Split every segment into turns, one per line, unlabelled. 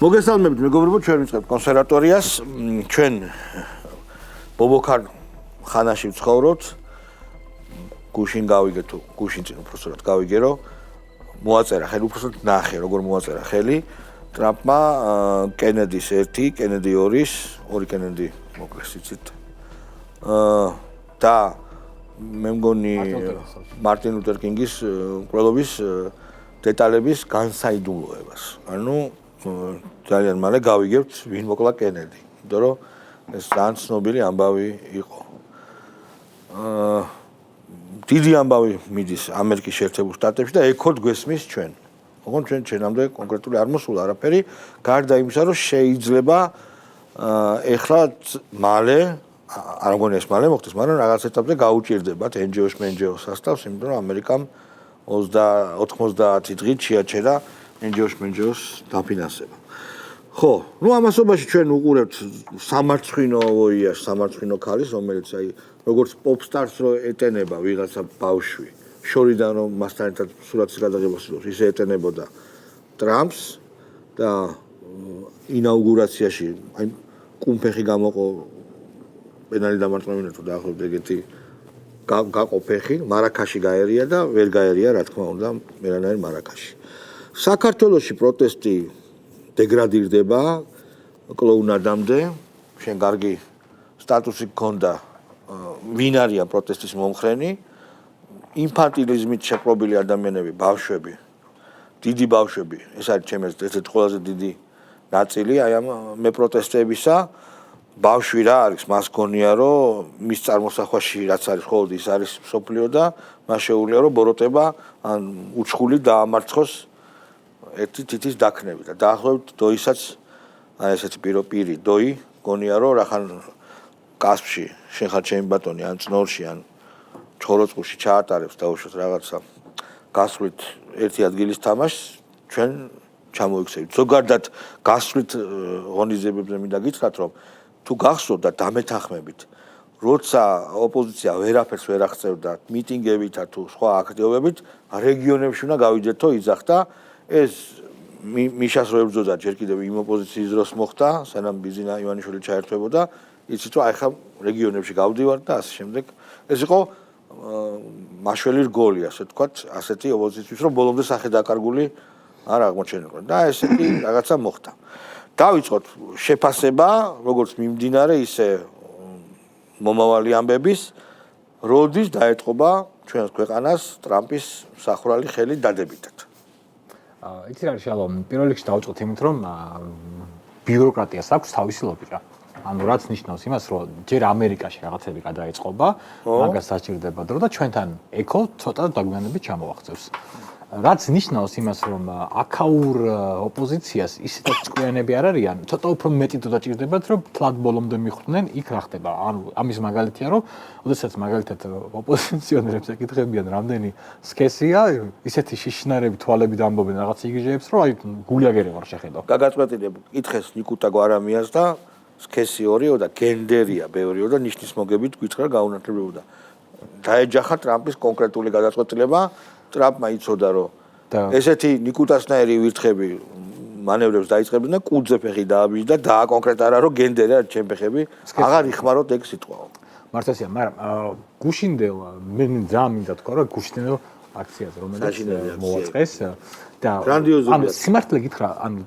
მოგესალმებით მეგობრებო, ჩვენ ვიწყებთ კონსერვატორიას. ჩვენ ბობოქარ ხანაში ვცხოვრობთ. გუშინ გავიგე თუ გუშინ წინ უბრალოდ გავიგე რომ მოაწერა ხელი უბრალოდ ნახე როგორ მოაწერა ხელი ტრამპმა კენედის 1, კენედი 2-ის, 2 კენედი მოკლეს იცით. და მე მგონი მარტინ ლუთერ კინგის მკვლელობის დეტალების განსაიდუმლოებას. ანუ ძალიან მალე გავიგებთ ვინ მოკლა კენედი, იმიტომ რომ ეს ძალიან ცნობილი ამბავი იყო. დიდი ამბავი მიდის ამერიკის შეერთებულ შტატებში და ეკოდ გვესმის ჩვენ. ოღონდ ჩვენამდე კონკრეტული არ მოსულა არაფერი, გარდა იმისა, რომ შეიძლება ეხლა მალე, არ მგონი ეს მალე მოხდეს, მაგრამ რაღაც ეტაპზე გაუჭირდებათ NGO-ს სასტავს, იმიტომ რომ ამერიკამ 90 დღით შეაჩერა NGO-ს დაფინანსება. ხო, ნუ ამასობაში ჩვენ უყურებთ სამარცხვინო ვოიას, სამარცხვინო ქალის, რომელიც აი როგორც პოპსტარს რო ეტენება ვიღაცა ბავშვი, შორიდან რომ მასთან ერთად სურათის გადაღებას იღებს, ისე ეტენებოდა ტრამპს და ინაუგურაციაში აი კუმფეხი გამოყო პენალი დამარცხებინა თუ დაახლოებით ეგეთი გაყო ფეხი, მარაკაში გაერია და ვერ გაერია, რა თქმა უნდა, მერანაირ მარაკაში. საქართველოში პროტესტი დეგრადირდება კლოუნადამდე, შენ კარგი სტატუსი გქონდა, ვინ არიან პროტესტის მომხრენი, ინფანტილიზმით შეპყრობილი ადამიანები, ბავშვები, დიდი ბავშვები, ეს არის ჩემი ერთ-ერთი ყველაზე დიდი ნაწილი აი ამ მე პროტესტებისა. ბავშვი რა არის, მას გონია რომ მის წარმოსახვაში რაც არის ხოლმე ის არის სოფლიო და მას შეუძლია რომ ბოროტება ან უცხული დაამარცხოს ერთი თითის დაქნები და დაახლოებით დოისაც აი ესეთი პირი დოი გონია რომ რახან კასპში შენ ხარ ჩემი ბატონი ან წნორში ან ჩხოროწყუში ჩაატარებს დაუშვათ რაღაცა გასვლით ერთი ადგილის თამაშს ჩვენ ჩამოიქცევით ზოგადად გასვლით ღონისძიებებზე მინდა გითხრათ რომ თუ გახსოვთ და დამეთანხმებით როცა ოპოზიცია ვერაფერს ვერ აღწევდა მიტინგებით თუ სხვა აქტივობებით რეგიონებში უნდა გავიდეთო იძახდა ეს მიშას რო ებრძოდა ჯერ კიდევ იმ ოპოზიციის დროს მოხდა სანამ ბიზინა ივანიშვილი ჩაერთვებოდა იცით რომ აი ხა რეგიონებში გავდივართ და ასე შემდეგ ეს იყო მაშველი რგოლი ასე ვთქვათ ასეთი ოპოზიციის რომ ბოლომდე სახე დაკარგული არ აღმოჩენილიყო და ესეთი რაღაცა მოხდა დავიწყოთ შეფასება როგორც მიმდინარე ისე მომავალი ამბების როდის დაეტყობა ჩვენს ქვეყანას ტრამპის მსახურალი ხელი დადებითად
იცი რა შალო პირველ რიგში დავიწყოთ იმით რომ ბიუროკრატიას აქვს თავისი ლოგიკა ანუ რაც ნიშნავს იმას რომ ჯერ ამერიკაში რაღაცები გადაეწყობა მაგას საჭირდება დრო და ჩვენთან ეკო ცოტა დაგვიანებით ჩამოვაღწევს რაც ნიშნავს იმას რომ აქაურ ოპოზიციას ისეთ წყვიანები არ არიან ცოტა უფრო მეტი დაჭირდებათ რომ თლად ბოლომდე მიხვდნენ იქ რა ხდება ანუ ამის მაგალითია რომ ოდესაც მაგალითად ოპოზიციონერებს ეკითხებიან რამდენი სქესია ისეთი შიშნარები თვალებით ამბობენ რაღაც იგიჟეებს რომ აი გულიაგერი ვარ შეხედო
გაგაწყვეტილებ კითხეს ნიკუტა გვარამიას და სქესი 2-ო და გენდერია ბევრიო და ნიშნის მოგებით გვიწყდა გაუნათლებლებოდა დაეჯახა ტრამპის კონკრეტული გადაწყვეტილება ტრამპმა იცოდა რომ ესეთი ნიკუტასნაირი ვირთხები მანევრებს დაიწყებდნენ და კუძზე ფეხი დააბიჯდა და დააკონკრეტარა რომ გენდერია ჩემ ფეხები აღარ იხმაროთ ეგ სიტყვაო
მართალია მაგრამ გუშინდელ მე ძალიან მინდა თქვა რომ გუშინდელ აქციაზე რომელიც მოაწყეს და ანუ სიმართლე გითხრა ანუ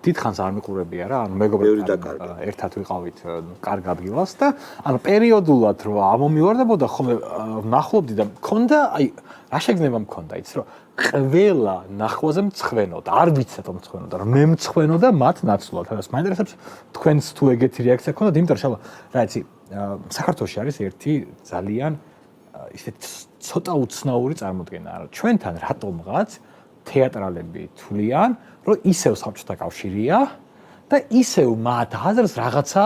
დიდხანს არ მიყურებია რა ანუ მეგობრებთან ერთად ვიყავით კარგ ადგილას და ანუ პერიოდულად რომ ამომივარდებოდა ხოლმე ნახულობდი და მქონდა აი რა შეგრძნება მქონდა იცი რომ ყველა ნახვაზე მცხვენოდა არ ვიცით რომ მცხვენოდა რომ მე მცხვენოდა მათ ნაცვლად ეს მაინტერესებს თქვენს თუ ეგეთი რეაქცია ქონდათ იმიტომ რომ შალო რა იცი საქართველოში არის ერთი ძალიან ისეთ ცოტა უცნაური წარმოდგენა რა ჩვენთან რატომღაც თეატრალები თვლიან რომ ისევ საბჭოთა კავშირია და ისევ მათ აზრს რაღაცა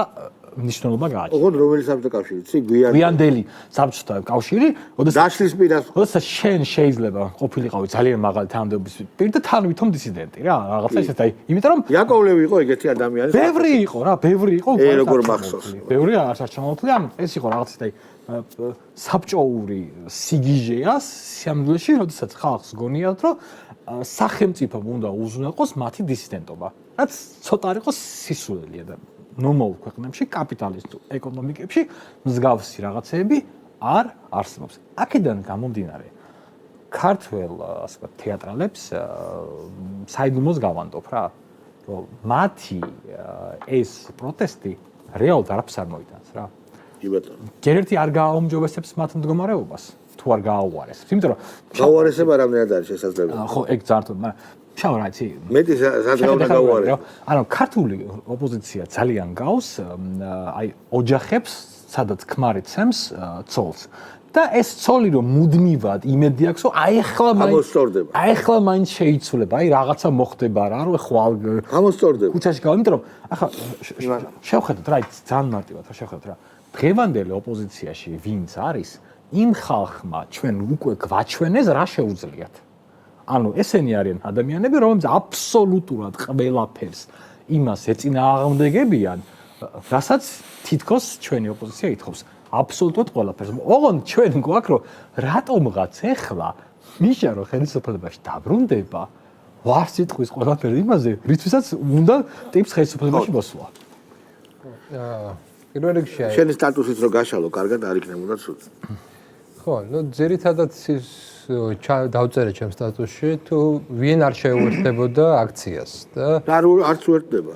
მნიშვნელობა გააჩნია.
ოღონდ რომელი საბჭოთა კავშირი? ცი
გვიანდელი საბჭოთა კავშირი,
დაშლის პირას.
როდესაც შენ შეიძლება ყოფილიყავი ძალიან მაღალი თანამდებობის პირ და თან ვითომ დისიდენტი რა, რაღაცა ისეთ აი, იმიტომ რომ
იაკოვლევი იყო ეგეთი ადამიანი.
ბევრი იყო რა, ბევრი იყო.
როგორ მახსოვს?
ბევრი არც არ ჩამოვთვლი, ანუ ეს იყო რაღაცა აი საბჭოური სიგიჟეა სიამოვნებაში, როდესაც ხალხს გონიათ რომ სახელმწიფო უნდა უზრუნველყოს მათი დისიდენტობა. რაც ცოტა არ იყოს სისულელია და ნორმალურ ქვეყნებში, კაპიტალისტურ ეკონომიკებში მსგავსი რაღაცეები არ არსებობს. აქედან გამომდინარე, ქართველ ასე ვთქვათ თეატრალებს საიდუმლოს გავანდობ რა, რომ მათი ეს პროტესტი რეალურად არაფერს არ მოიტანს რა.
კი ბატონო.
ჯერერთი არ გააუმჯობესებს მათ მდგომარეობას, თუ არ გააუარესებს. იმიტომ რომ
გაუარესება რამდენად არის შესაძლებელი?
ხო, ეგ ძართოდ, მაგრამ შავ რა იცი.
მეტი სადღაუნა გაუარესება.
ანუ ქართული ოპოზიცია ძალიან გავს აი ოჯახებს, სადაც ქმარი ცემს ცოლს. და ეს ცოლი რომ მუდმივად იმედი აქვს, რომ აი ახლა მაინც შეიცვლება, აი რაღაცა მოხდება რა, რომ ხვალ
გამოსწორდება.
ქუჩაში გავა, იმიტომ რომ ახლა შევხედოთ რა, ძალიან მარტივად რა შევხედოთ რა. დღევანდელი ოპოზიციაში ვინც არის, იმ ხალხმა ჩვენ უკვე გვაჩვენეს რა შეუძლიათ. ანუ ესენი არიან ადამიანები, რომლებიც აბსოლუტურად ყველაფერს იმას ეწინააღმდეგებიან, რასაც თითქოს ჩვენი ოპოზიცია ითხოვს. აბსოლუტურად ყველაფერს. ოღონდ ჩვენ გვაქვს რომ რატომღაც ეხლა მიშა რომ ხელისუფლებაში დაბრუნდება, ვარ სიტყვის ყველაფერი იმაზე, რითვისაც უნდა ტიპს ხელისუფლებაში მოსვლა.
პირველ რიგში აი
შენი სტატუსით რო გაშალო, კარგად არ იქნებოდა ცუდ.
ხო, ნუ ძირითადად ის დავწერე ჩემ სტატუსში, თუ ვინ არ შეუერთდებოდა აქციას და
არც უერთდება.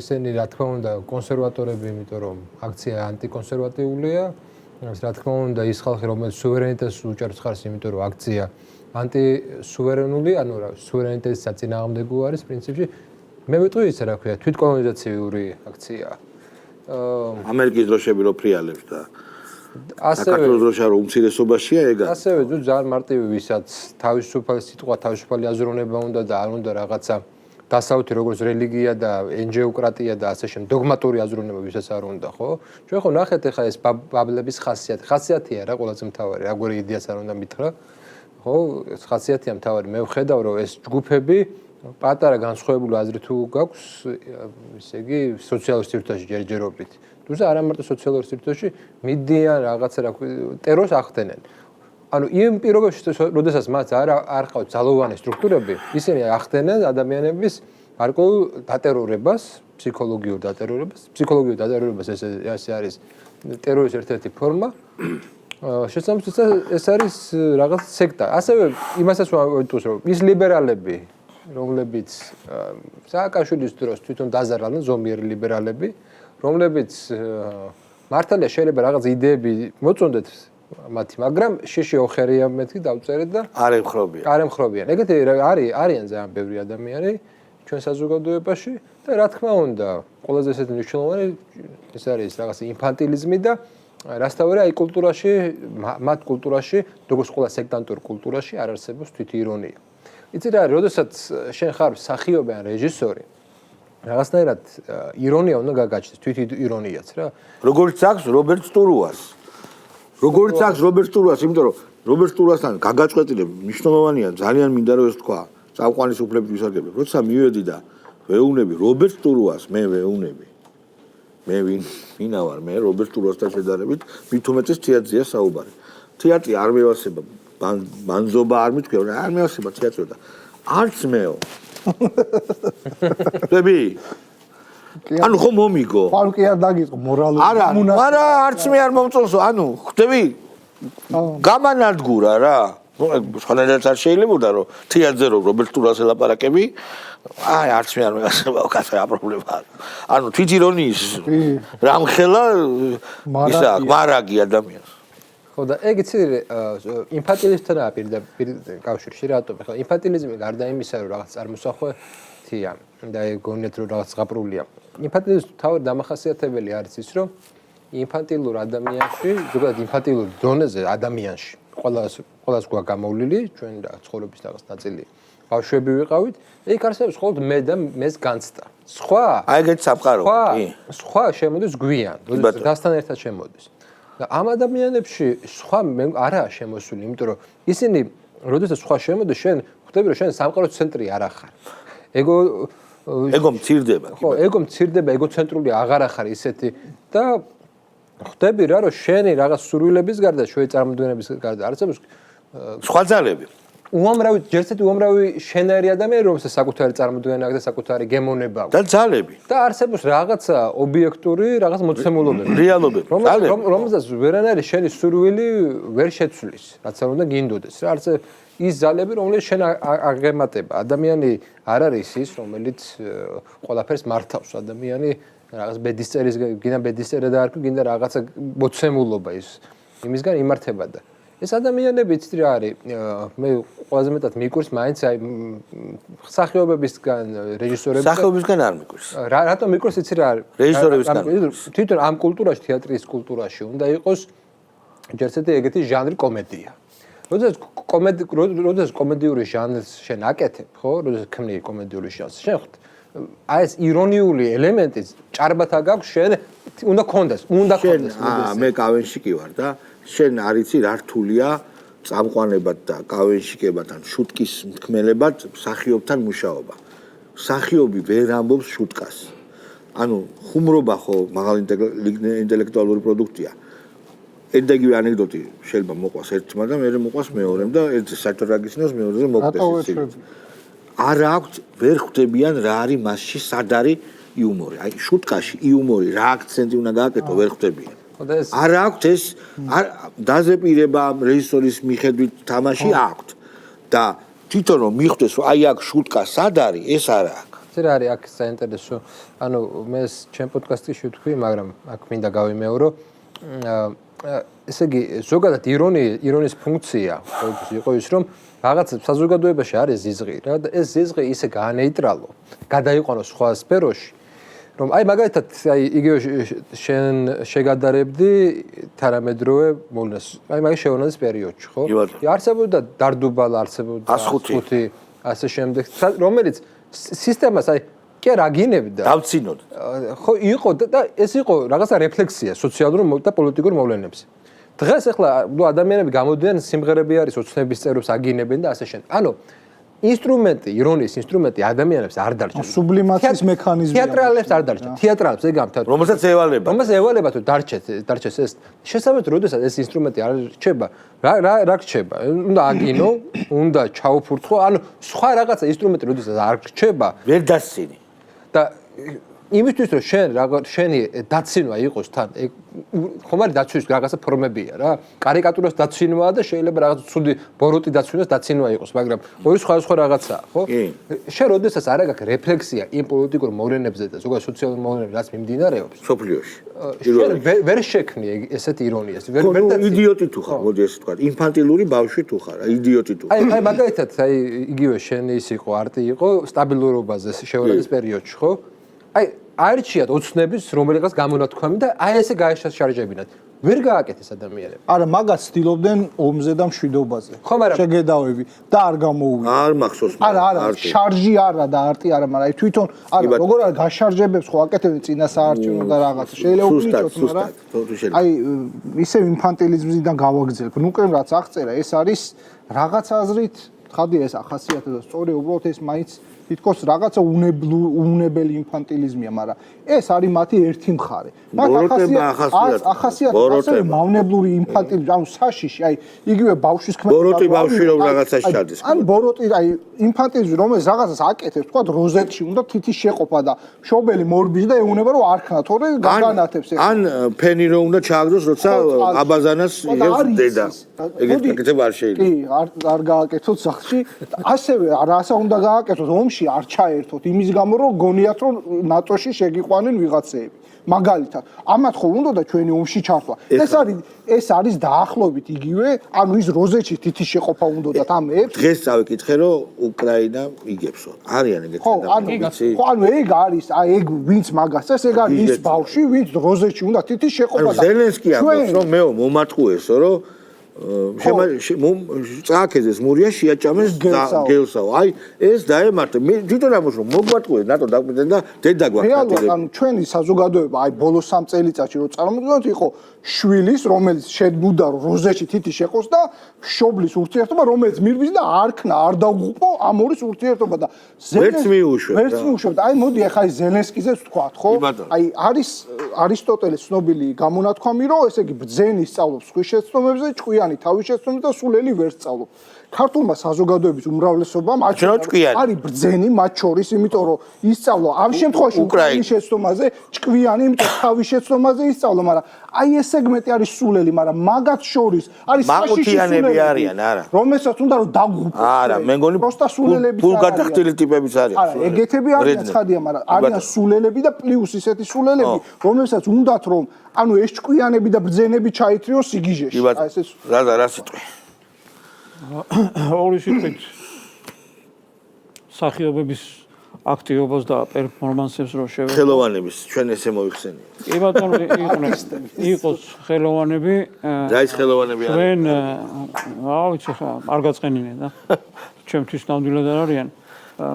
ესენი რა თქმა უნდა კონსერვატორები, იმიტომ რომ აქცია ანტიკონსერვატიულია, რა თქმა უნდა ის ხალხი, რომელიც სუვერენიტეტს უჭერს ხარს, იმიტომ რომ აქცია ანტისუვერენული, ანუ რა, სუვერენიტეტის საწინააღმდეგო არის პრინციპში. მე ვიტყვი ისე რა ქვია, თვითკოლონიზაციური აქციაა.
ამერიკის დროშები რო ფრიალებს და
ასევე
საქართველოს დროშა რო უმცირესობაშია ეგა.
ასევე თუ ძალიან მარტივი ვისაც თავისუფალი სიტყვა, თავისუფალი აზროვნება უნდა და არ უნდა რაღაცა დასავლეთი როგორც რელიგია და ენჯეოკრატია და ასე შემდეგ დოგმატური აზროვნება ვისაც არ უნდა, ხო? ჩვენ ხო ნახეთ ახლა ეს ბაბლების ხასიათი. ხასიათია რა ყველაზე მთავარი, აგური იდეას არ უნდა მითხრა. ხო, ეს ხასიათია მთავარი. მე ვხედავ რომ ეს ჯგუფები პატარა განსხვავებული აზრი თუ გაქვს, ესე იგი სოციალურ სივრცეში ჯერჯერობით. თუმცა არა მარტო სოციალურ სივრცეში მიდიან რაღაცა რა ტერორს ახდენენ. ანუ იმ პირობებში, როდესაც მათ არ ყავთ ძალოვანი სტრუქტურები, ისინი ახდენენ ადამიანების გარკვეულ დატერორებას, ფსიქოლოგიურ დატერორებას, ეს არის ტერორის ერთ-ერთი ფორმა. შესაბამისად ეს არის რაღაც სექტა. ასევე იმასაც ვიტყვის, რომ ის ლიბერალები, რომლებიც სააკაშვილის დროს თვითონ დაზარალდნენ, ზომიერი ლიბერალები, რომლებიც მართალია შეიძლება რაღაც იდეები მოწონდეთ მათი, მაგრამ შეში ოხერია მეთქი დავწერეთ და
არ ემხრობიან.
ეგეთი არიან ძალიან ბევრი ადამიანი ჩვენ საზოგადოებაში და რა თქმა უნდა, ყველაზე ესეთი მნიშვნელოვანი ეს არის რაღაც ინფანტილიზმი და რასთავარი აი კულტურაში, მათ კულტურაში, როგორც ყველა სექტანტურ კულტურაში არ არსებობს თვითირონია. იცი რა, როდესაც შენ ხარ მსახიობი ან რეჟისორი, რაღაცნაირად ირონია უნდა გაგაჩნდეს, თვითირონიაც რა.
როგორც აქვს რობერტ სტურუას. იმიტომ რომ რობერტ სტურუასთან გაგაწყვეტილება მნიშვნელოვანია, ძალიან მინდა რომ ეს თქვა, წამყვანის უფლებით ვისარგებლებ. როცა მივედი და ვეუბნები რობერტ სტურუას, მე ვეუბნები. მე ვინა ვარ, მე რობერტ სტურუასთან შედარებით, მით უმეტეს თეატრია საუბარი. თეატრი არ მევასება, ბანძობა არ მithქვია, არ მევასება თეატრი და არც მეო. ხები? ანუ ხომ მომიგო.
ხვალ კი არ დაგიწყო მორალური.
არა, არც მე არ მომწონსო, ანუ ხდები? გამანადგურა რა. სხვანაირად არ შეიძლებოდა რომ თეატრზე რომ რობერტ სტურუას ელაპარაკები, აი არც მე არ მევასება, კაცო, პრობლემა. ანუ თვითირონიის რამხელა ისა მარაგი ადამიანს.
ხო და ეგ იცი ინფანტილიზმთანაა პირდაპირ კავშირში რატომ? ხო, ინფანტილიზმი გარდა იმისა, რომ რაღაც წარმოსახვეთია და ეგ გონიათ რომ რაღაც ზღაპრულია. ინფანტილიზმის თავი დამახასიათებელი არის ის, რომ ინფანტილურ ადამიანში, ზოგადად ინფანტილურ დონეზე ადამიანში, ყველას გვაქვს გამოვლილი, ჩვენ რა ცხოვრების რაღაც ნაწილი ბავშვები ვიყავით, ეგ არსებობს მხოლოდ მე და მეს განცდა. სხვა
აი ეგეთ სამყარო, კი.
სხვა შემოდის გვიან, დასთან ერთად შემოდის. და ამ ადამიანებში სხვა არაა შემოსული, იმიტომ რომ ისინი, როდესაც სხვა შემოდის, შენ ხვდები, რომ შენ სამყაროს ცენტრი არ ახარ.
ეგო მცირდება.
ხო, ეგო მცირდება, ეგოცენტრული აღარ ახარ ისეთი და ხვდები რა, რომ შენი რაღაც სურვილების გარდა, შვედი წარმოდგენების გარდა არსებობს
სხვა ძალები.
უამრავი ჯერცეთ უამრავი შენაერი ადამიანი რომელსაც საკუთარი წარმოდგენა აქვს და საკუთარი გემონება აქვს
და ძალები
და არსებობს რაღაცა ობიექტური რაღაც მოცემულობები
რეალობები
რომელსაც ვერანაირი შენი სურვილი ვერ შეცვლის რაც არ უნდა გინდოდეს რა არც ის ძალები რომელიც შენ აღემატება ადამიანი არ არის ის რომელიც ყველაფერს მართავს ადამიანი რაღაც ბედისწერის გინდა ბედისწერა და არ გინდა რაღაცა მოცემულობა ის იმისგან იმართება და ეს ადამიანები იცით რა არის მე ყველაზე მეტად მიკურს მაინც აი მსახიობებისგან რეჟისორებისგან
მსახიობებისგან არ მიკურს
რატომ მიკურს იცით რა არის
რეჟისორებისგან
თვითონ ამ კულტურაში თეატრის კულტურაში უნდა იყოს ჯერცეთი ეგეთი ჟანრი კომედია როდესაც კომედიური ჟანრს შენ აკეთებ ხო როდესაც ქმნი კომედიური ჟანრს შენ ხვდ აი ეს ირონიული ელემენტი ჭარბათა გაქვს შენ უნდა კონდეს
მე კავენში კი ვარ და შენ არ იცი რა რთულია წამყვანებად და კავენშიკებად ან შუტკის მთქმელებად მსახიობთან მუშაობა მსახიობი ვერ ამბობს შუტკას ანუ ხუმრობა ხო მაღალი ინტელექტუალური პროდუქტია ედაგივე ანეკდოტი შეიძლება მოყვას ერთმა და მე მოყვას მეორემ და ერთი საერთოდ რა გიცნობს მეორეზე მოკდეს არ აქვს ვერ ხვდებიან რა არის მასში სად არის იუმორი აი შუტკაში იუმორი რა აქცენტი უნდა გააკეთო ვერ ხვდებიან არ აქვს ეს დაზეპირება რეჟისორის მიხედვით თამაში აქვს და თვითონ რომ მიხვდეს რომ აი აქ შუტკა სად არის ეს არ აქვს
ეს რა არის აქ საინტერესო ანუ მე ჩემ პოდკასტში ვთქვი მაგრამ აქ მინდა გავიმეორო ესე იგი ზოგადად ირონიის ფუნქცია იყო ის რომ რაღაც საზოგადოებაში არის ზიზღი რა და ეს ზიზღი ისე გაანეიტრალო გადაიყვანო სხვა სფეროში რომ აი მაგალითად აი იგივე შენ შეგადარებდი თანამედროვე მოვლენას აი მაგის შეონაძის პერიოდში ხო არსებობდა დარდუბალა არსებობდა 105 ასე შემდეგ რომელიც სისტემას აი კი არ აგინებდა
დავცინოთ
ხო იყო და ეს იყო რაღაცა რეფლექსია სოციალურ და პოლიტიკურ მოვლენებზე დღეს ახლა ნუ ადამიანები გამოდიან სიმღერები არის ოცნების წერებს აგინებენ და ასე შემდეგ ანუ ინსტრუმენტი ირონიის ინსტრუმენტი ადამიანებს არ დარჩა
სუბლიმაციის მექანიზმი
თეატრალებს არ დარჩა თეატრალებს ეგ ამთა
რომელსაც ევალება
თუ დარჩეს ეს შესაბამისად როდესაც ეს ინსტრუმენტი არ რჩება რა რჩება უნდა აგინო უნდა ჩაუფურთხო ანუ სხვა რაღაცა ინსტრუმენტი როდესაც არ რჩება
ვერ დასცინი
და იმისთვის რომ შენი დაცინვა იყოს თან ხომ არის დაცვის რაღაცა ფორმებია რა კარიკატურას დაცინვაა და შეიძლება რაღაც ცუდი ბოროტი დაცინვას დაცინვა იყოს მაგრამ ორი სხვა რაღაცაა ხო შენ როდესაც არ აქვს რეფლექსია იმ პოლიტიკურ მოვლენებზე და ზოგადად სოციალურ მოვლენებზე რაც მიმდინარეობს
სოფლიოში
შენ ვერ შექმნი ესეთი ირონიას ვერ
იდიოტი თუ ხარ მოდი ესე ვთქვა ინფანტილური ბავშვი თუ ხარ იდიოტი თუ
აი მაგალითად აი იგივე შენი ის იყო არტი იყო სტაბილურობაზე შეურაცხყოფის პერიოდში ხო აი აირჩიათ ოცნების რომელიღაც გამონათქვამი და აი ესე გააშარჟებინათ ვერ გააკეთეს ადამიანები
არა მაგას ცდილობდნენ ომზე და მშვიდობაზე შეგედავები და არ გამოუვიდა
არ მახსოვს
არა შარჟი არა და არტი არა მაგრამ აი თვითონ არა როგორ არის გაშარჟებებს ხო აკეთებენ წინასაარჩევნო და რაღაცა შეიძლება უყიჩოთ მაგრამ აი ისევ ინფანტილიზმიდან გავაგზავნებ ნუ კენ რაც აღწერა ეს არის რაღაც აზრით ხადია ეს ახასიათო და სწორი უბრალოდ ეს მაინც თითქოს რაღაცა უნებელი ინფანტილიზმია, მაგრამ ეს არის მათი ერთი მხარე. ახასიათო მავნებლური ინფანტილიზმი, ანუ საშიში, აი იგივე ბავშვის ქმედება.
ბოროტი ბავშვი რომ რაღაცას ჩადის.
ან ბოროტი, აი ინფანტილიზმი, რომელიც რაღაცას აკეთებს, თქვა როზეტში უნდა თითის შეყოფა და მშობელი მორბის და ეუნება რომ არ ხნა, თორე გაგანათებს ეს.
ან ფენი რომ უნდა ჩააგდოს, როცა აბაზანას იღებს დედა. ეგეთ კეთება არ შეიძლება.
კი, არ გააკეთოთ სახლში. ასევე რასა უნდა გააკეთოთ ომში არ ჩაერთოთ იმის გამო რომ გონიათ რომ ნატოში შეგიყვანენ ვიღაცეები მაგალითად ამათ ხო უნდა და ჩვენი ომში ჩართვა ეს არის დაახლოებით იგივე ანუ ის როზეთში თითის შეყოფა უნდა და ამებს
დღეს წავიკითხე რომ უკრაინა იგებსო არიან ეგეთი
ადამიანები ხო ანუ ეგ არის აი ეგ ვინც მაგას ეს ეგ არის ის ბავშვი ვინც როზეთში უნდა თითის შეყოფა და
ზელენსკი ამბობს რომ მეო მომატყუესო რომ წააქეზეს მურია შეაჭამეს გელსაო აი ეს დაემართა მე თვითონ ამბობს რომ მოგვატყუეს ნატო დაგვიდნენ და დედა გვაქვს
რეალურად ანუ ჩვენი საზოგადოება აი ბოლოს 3 წელიწადში რომ წარმოგიდგენთ იყო შვილის რომელიც შედგუდა როზეთში თითი შეყოს და შობლის ურთიერთობა რომელიც მირბის და არ ქნა არ დაუღუპო ამორის ურთიერთობა და
ვერც
მიუშვებდა აი მოდი ახლა აი ზელენსკიზე ვთქვათ ხო აი არის არისტოტელეს ცნობილი გამონათქვამი რომ ესე იგი ბძენი სწავლობს ხვის შეცდომებზე ჭკვიანი ჭკვიანი თავის შეცდომით და სულელი ვერ სწავლობ. ქართულმა საზოგადოების უმრავლესობამ არის ბრძენი მათ შორის, იმიტომ რომ ისწავლო ამ შემთხვევაში უკრაინის შეცდომაზე, ჭკვიანი, იმიტომ თავის შეცდომაზე ისწავლო, მაგრამ აი ეს სეგმენტი არის სულელი, მაგრამ მაგათ შორის არის
მაღუთიანები არიან, არა.
რომელსაც უნდა რომ დაგუპოს.
არა, მე მგონი ფულგადახდილი ტიპებიც არიან.
არა, ეგეთები არიან ცხადია, მაგრამ არიან სულელები და პლუს ისეთი სულელები, რომელსაც უნდათ რომ ანუ ეს ჭკვიანები და ბრძენები ჩაითრიოს სიგიჟეში.
აი ეს რა სიტყვი.
ორი სიტყვით სახიობების აქტივობას და პერფორმანსებს რო შევეძლო.
ხელოვანების ჩვენ ესე მოიხსენიეთ.
კი ბატონო, იყოს ხელოვანები.
რა ის ხელოვანები არიან?
ჩვენ რა ვიცი ხა, არ გაწყენინე და ჩემთვის ნამდვილად არ არიან.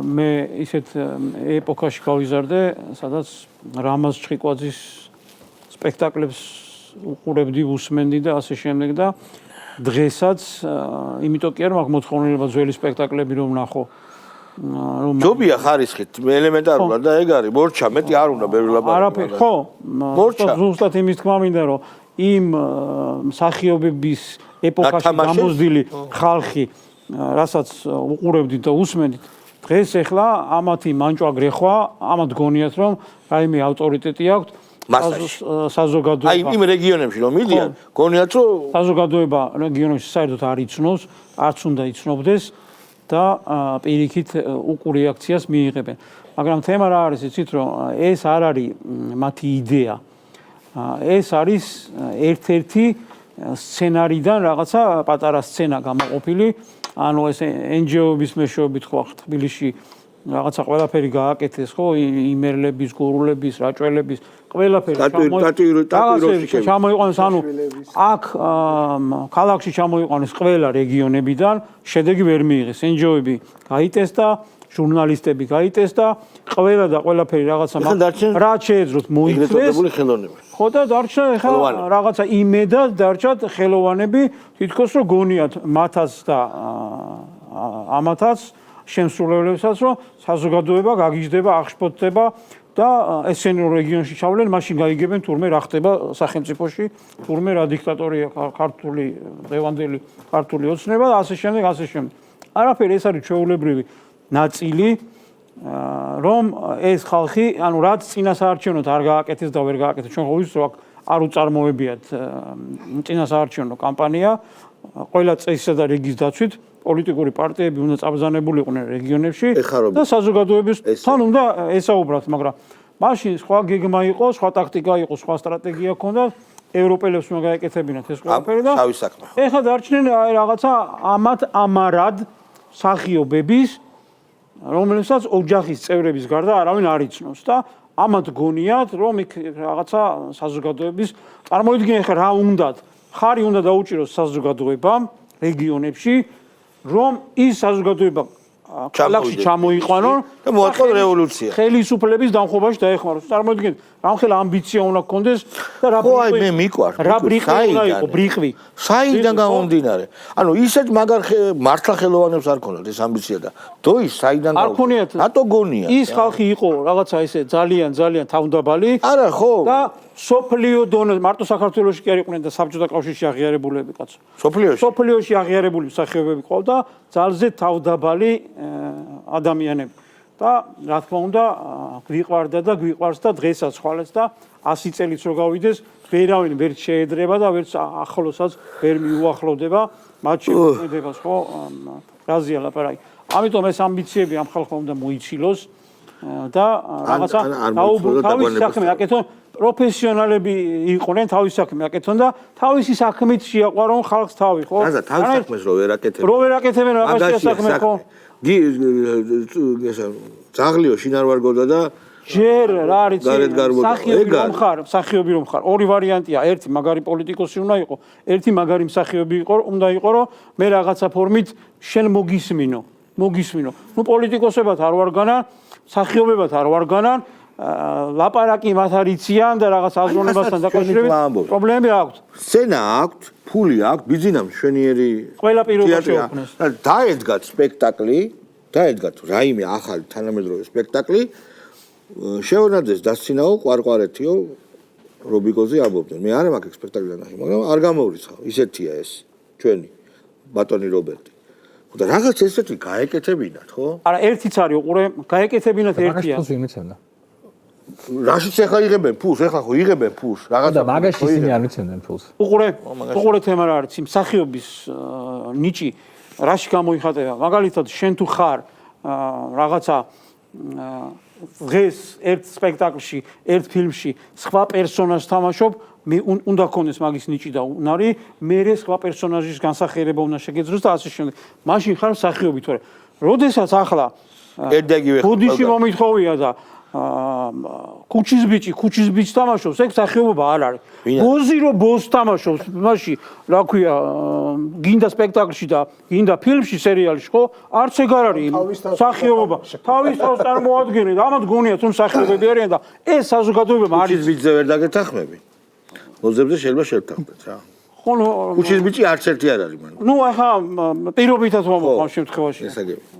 მე ისეთ ეპოქაში გავიზარდე, სადაც რამაზ ჩხიკვაძის სპექტაკლებს უყურებდი, უსმენდი და ასე შემდეგ და დღესაც იმიტომ კი არ მაქვს მოთხოვნილება ძველი სპექტაკლები რომ ნახო.
ჯობია ხარისხით, ელემენტარულად და ეგ არის, მორჩა, მეტი არ უნდა ბევრი ლაპარაკი.
არაფერი, ხო? ზუსტად იმის თქმა მინდა რომ იმ მსახიობების ეპოქაში გამოზდილი ხალხი, რასაც უყურებდით და უსმენდით, დღეს ახლა ამათი მანჭვა გრეხვა, ამათ გონიათ რომ რაიმე ავტორიტეტი აქვთ საზოგადოება.
აი იმ რეგიონებში რომ მიდიან, გონიათ რომ
საზოგადოება რეგიონებში საერთოდ არ იცნობს, არც უნდა იცნობდეს და პირიქით უკუ რეაქციას მიიღებენ. მაგრამ თემა რა არის, იცით რომ ეს არ არის მათი იდეა. ეს არის ერთ-ერთი სცენარიდან რაღაცა პატარა სცენა გამოყოფილი. ანუ ეს NGO-ების მეშვეობით ხო ახ თბილისში რაღაცა ყველაფერი გააკეთეს ხო იმერლების, გურულების, რაჭველების, ყველაფერი ჩამოიყვანეს, ანუ აქ ქალაქში ჩამოიყვანეს ყველა რეგიონებიდან, შედეგი ვერ მიიღეს. NGO-ები გაიტესტა, ჟურნალისტები გაიტესტა, ყველა და ყველაფერი რაღაცა რაც შეეძლოთ მოიწეს. ხო და დარჩა ახლა რაღაცა იმედად დარჩათ ხელოვანები, თითქოს რომ გონიათ მათაც და ამათაც შემსრულებლებსაც რომ საზოგადოება გაგიჟდება, აღშფოთდება და ესენი რომ რეგიონში ჩავლენ, მაშინ გაიგებენ თურმე რა ხდება სახელმწიფოში, თურმე რა დიქტატორია ქართული დღევანდელი ქართული ოცნება და ასე შემდეგ, ასე შემდეგ. არაფერი ეს არის ჩვეულებრივი ნაწილი, რომ ეს ხალხი, ანუ რაც წინასაარჩევნოდ არ გააკეთეს და ვერ გააკეთეს, ჩვენ ხო ვიცით რომ არ უწარმოებიათ წინასაარჩევნო კამპანია, ყველა წესისა და რიგის დაცვით პოლიტიკური პარტიები უნდა წაბრძანებულიყვნენ რეგიონებში და საზოგადოებისთან უნდა ესაუბრათ, მაგრამ მაშინ სხვა გეგმა იყო, სხვა ტაქტიკა იყო, სხვა სტრატეგია ჰქონდა, ევროპელებს უნდა გაეკეთებინათ ეს ყველაფერი და ეხლა დარჩნენ რაღაცა ამარად სახიობების, რომელსაც ოჯახის წევრების გარდა არავინ არ იცნობს და ამათ გონიათ, რომ იქ რაღაცა საზოგადოების წარმოიდგინე ხა რა უნდათ, ხარი უნდა დაუჭიროს საზოგადოებამ რეგიონებში, რომ ის საზოგადოება ქალაქში ჩამოიყვანონ
და მოაწყონ რევოლუცია.
ხელისუფლების დამხობაში დაეხმაროს. წარმოიდგინეთ, რამხელა ამბიცია უნდა გქონდეს და რა
მე მიყვარს.
რა ბრიყვი.
საიდან გამომდინარე? ანუ ისეთ მაგარ მართლა ხელოვანებს არ ქონდათ ეს ამბიცია და დოის საიდან
გამომდინარე? რატო
გონია?
ის ხალხი იყო რაღაცა ესე ძალიან თავდაბალი.
არა ხო?
და სოფლიო დონეზე მარტო საქართველოში კი არ იყვნენ და საბჭოთა კავშირში აღიარებულები კაცო. სოფლიოში აღიარებული მსახიობები ყავდა ძალზე თავდაბალი ადამიანები. და რა თქმა უნდა, გვიყვარდა და გვიყვარს და დღესაც ხვალეს და 100 წელიც რო გავიდეს, ვერავინ ვერ შეედრება და ვერც ახლოსაც ვერ მიუახლოვდება მათ შემოქმედებას, ხო? რაზეა ლაპარაკი. ამიტომ ეს ამბიციები ამ ხალხმა უნდა მოიცილოს და რაღაცა თავის საქმე აკეთონ, პროფესიონალები იყვნენ, თავის საქმე აკეთონ და თავისი საქმით შეაყვარონ ხალხს თავი, ხო?
რა თავის საქმეს რო ვერ აკეთებენ.
რო ვერ აკეთებენ რაღაცა საქმე, ხო?
ძაღლიო შინარვარგოდა და
ჯერ რა არის მსახიობი რომ ხარ ორი ვარიანტია ერთი მაგარი პოლიტიკოსი უნდა იყო ერთი მაგარი მსახიობი უნდა იყო რომ მე რაღაცა ფორმით შენ მოგისმინო ნუ პოლიტიკოსებად არ ვარგანან მსახიობებად არ ვარგანან ლაპარაკი მათ არიციან და რაღაც აზროვნებასთან დაკავშირებით პრობლემები აქვთ
სცენა აქვთ ფული აქვთ ბიზნესი მშვენიერი
ყველა პირობა შეუქმნეს
დაედგათ სპექტაკლი დაედგათ რაიმე ახალი თანამედროვე სპექტაკლი შეუნაძეს დასცინაო ყვარყვარეთიო რობიკოზე ამბობდნენ მე არ მაქვს სპექტაკლი ნახე მაგრამ არ გამოვრიცხავ ისეთია ეს ჩვენი ბატონი რობერტი. და რაღაც ესეთი გაეკეთებინათ, ხო?
არა, ერთიც არის, უყურე, გაეკეთებინათ ერთია.
მაგას იმიცემდა.
რაშიც ეხლა იღებენ ფულს, ეხლა ხო იღებენ ფულს, რაღაც
და მაგაში ისინი არ მიცემდნენ ფულს.
უყურე თემა რა არის, მსახიობის ნიჭი რაში გამოიხატება? მაგალითად, შენ თუ ხარ რაღაცა დღეს ერთ სპექტაკლში, ერთ ფილმში სხვა პერსონაჟს თამაშობ, მე უნდა გქონდეს მაგის ნიჭი და უნარი, მე სხვა პერსონაჟის განსახიერება უნდა შეგეძლოს და ასე შემდეგ. მაშინ ხარ მსახიობი, თორე როდესაც ახლა ბუდიში მომითხოვია და ქუჩის ბიჭი თამაშობს, ეგ მსახიობობა არ არის. ბოზი რო ბოზს თამაშობს, მაშინ რა ქვია, გინდა სპექტაკლში და გინდა ფილმში, სერიალში, ხო? არც ეგ არ არის მსახიობობა. თავის თავს წარმოადგენენ, ამათ გონია თუ მსახიობები არიან და ეს საზოგადოებამ არის.
ქუჩის ბიჭზე ვერ დაგეთანხმები. მოძებზე შეიძლება შევთანხმდეთ რა. ქუჩის ბიჭი არც ერთი არ არის მან.
ნუ ახლა პირობითად მომყავს შემთხვევაში.